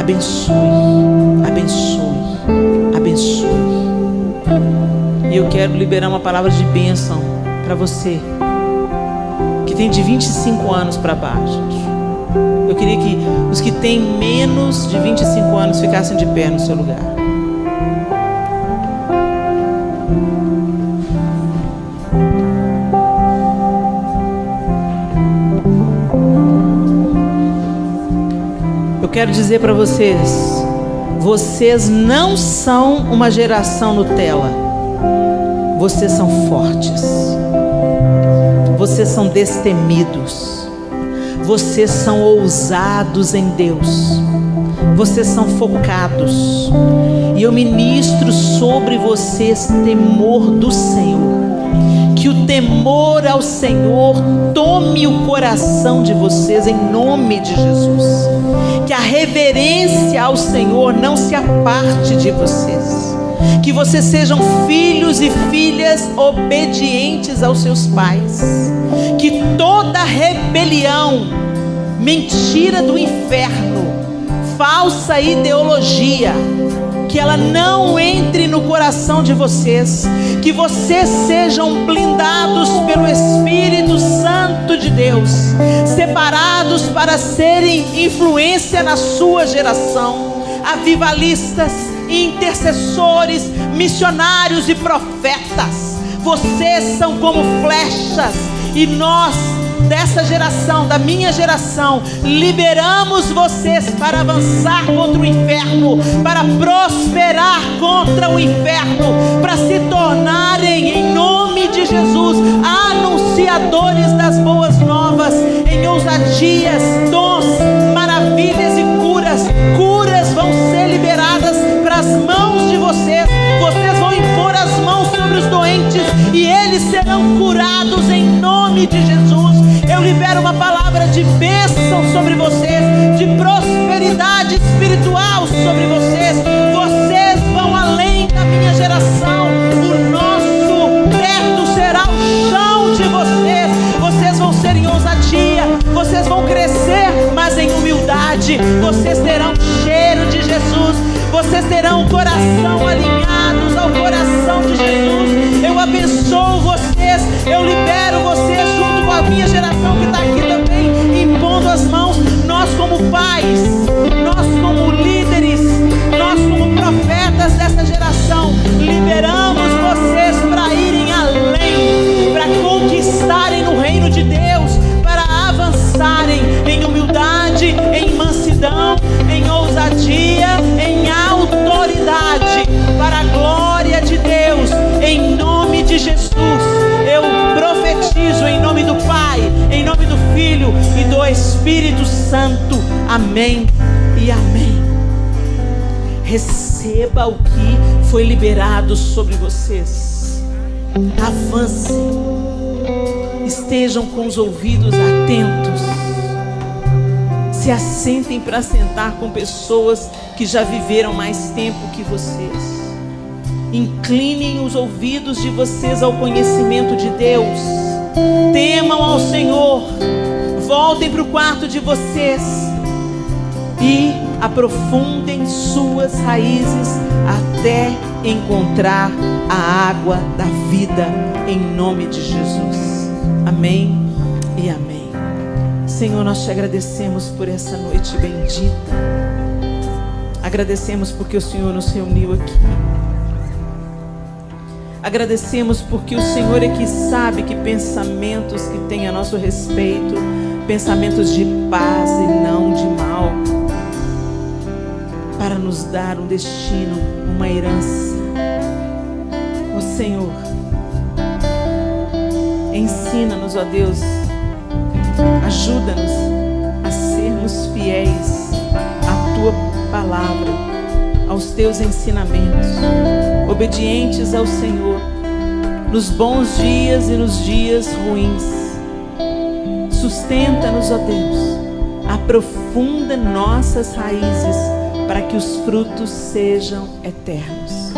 Abençoe, abençoe, abençoe. E eu quero liberar uma palavra de bênção para você que tem de 25 anos para baixo. Eu queria que os que têm menos de 25 anos ficassem de pé no seu lugar. Eu quero dizer para vocês: vocês não são uma geração Nutella. Vocês são fortes. Vocês são destemidos. Vocês são ousados em Deus. Vocês são focados. E eu ministro sobre vocês temor do Senhor. Que o temor ao Senhor tome o coração de vocês em nome de Jesus. Que a reverência ao Senhor não se aparte de vocês. Que vocês sejam filhos e filhas obedientes aos seus pais. Que toda rebelião, mentira do inferno, falsa ideologia, que ela não entre no coração de vocês. Que vocês sejam blindados pelo Espírito Santo de Deus, separados para serem influência na sua geração, avivalistas, intercessores, missionários e profetas. Vocês são como flechas, e nós dessa geração, da minha geração, liberamos vocês para avançar contra o inferno, para prosperar contra o inferno, para se tornarem, em nome de Jesus, anunciadores das boas novas, em ousadias, dons, maravilhas e curas. Curas vão ser liberadas para as mãos de vocês. Vocês vão impor as mãos sobre os doentes e eles serão curados em nome de Jesus. Eu libero uma palavra de bênção sobre vocês, de prosperidade espiritual sobre vocês. Vocês vão além da minha geração. O nosso teto será o chão de vocês. Vocês vão ser em ousadia, vocês vão crescer, mas em humildade. Vocês terão cheiro de Jesus, vocês terão o coração alinhados ao coração de Jesus. Eu abençoo vocês, eu libero vocês junto com a minha geração que está aqui também, impondo as mãos. Nós como pais, nós como líderes, nós como profetas dessa geração, liberamos vocês para irem além, para conquistarem no reino de Deus, para avançarem em humildade, em mansidão, em ousadia, em autoridade, para a glória de Deus, em nome de Jesus. Eu profetizo em nome do Pai, em nome do Filho e do Espírito Santo. Amém e amém. Receba o que foi liberado sobre vocês. Avancem. Estejam com os ouvidos atentos. Se assentem para sentar com pessoas que já viveram mais tempo que vocês. Inclinem os ouvidos de vocês ao conhecimento de Deus. Temam ao Senhor. Voltem para o quarto de vocês e aprofundem suas raízes até encontrar a água da vida, em nome de Jesus. Amém e amém. Senhor, nós te agradecemos por essa noite bendita. Agradecemos porque o Senhor nos reuniu aqui. Agradecemos porque o Senhor é que sabe que pensamentos que tem a nosso respeito, pensamentos de paz e não de mal, para nos dar um destino, uma herança. Ó Senhor, ensina-nos, ó Deus, ajuda-nos a sermos fiéis à Tua palavra, aos Teus ensinamentos, obedientes ao Senhor, nos bons dias e nos dias ruins. Sustenta-nos, ó Deus, aprofunda nossas raízes, para que os frutos sejam eternos.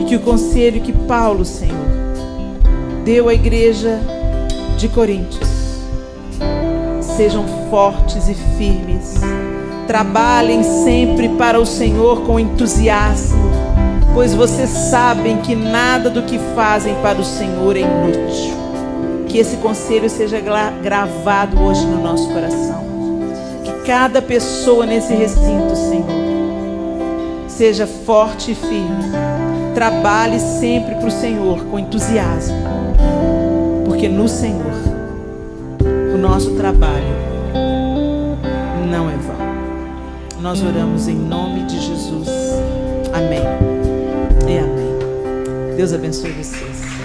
E que o conselho que Paulo, Senhor, deu à igreja de Coríntios, sejam fortes e firmes, trabalhem sempre para o Senhor com entusiasmo, pois vocês sabem que nada do que fazem para o Senhor é inútil. Que esse conselho seja gravado hoje no nosso coração. Que cada pessoa nesse recinto, Senhor, seja forte e firme, trabalhe sempre para o Senhor com entusiasmo, porque no Senhor o nosso trabalho não é vão. Nós oramos em nome de Jesus. Amém e amém. Deus abençoe vocês.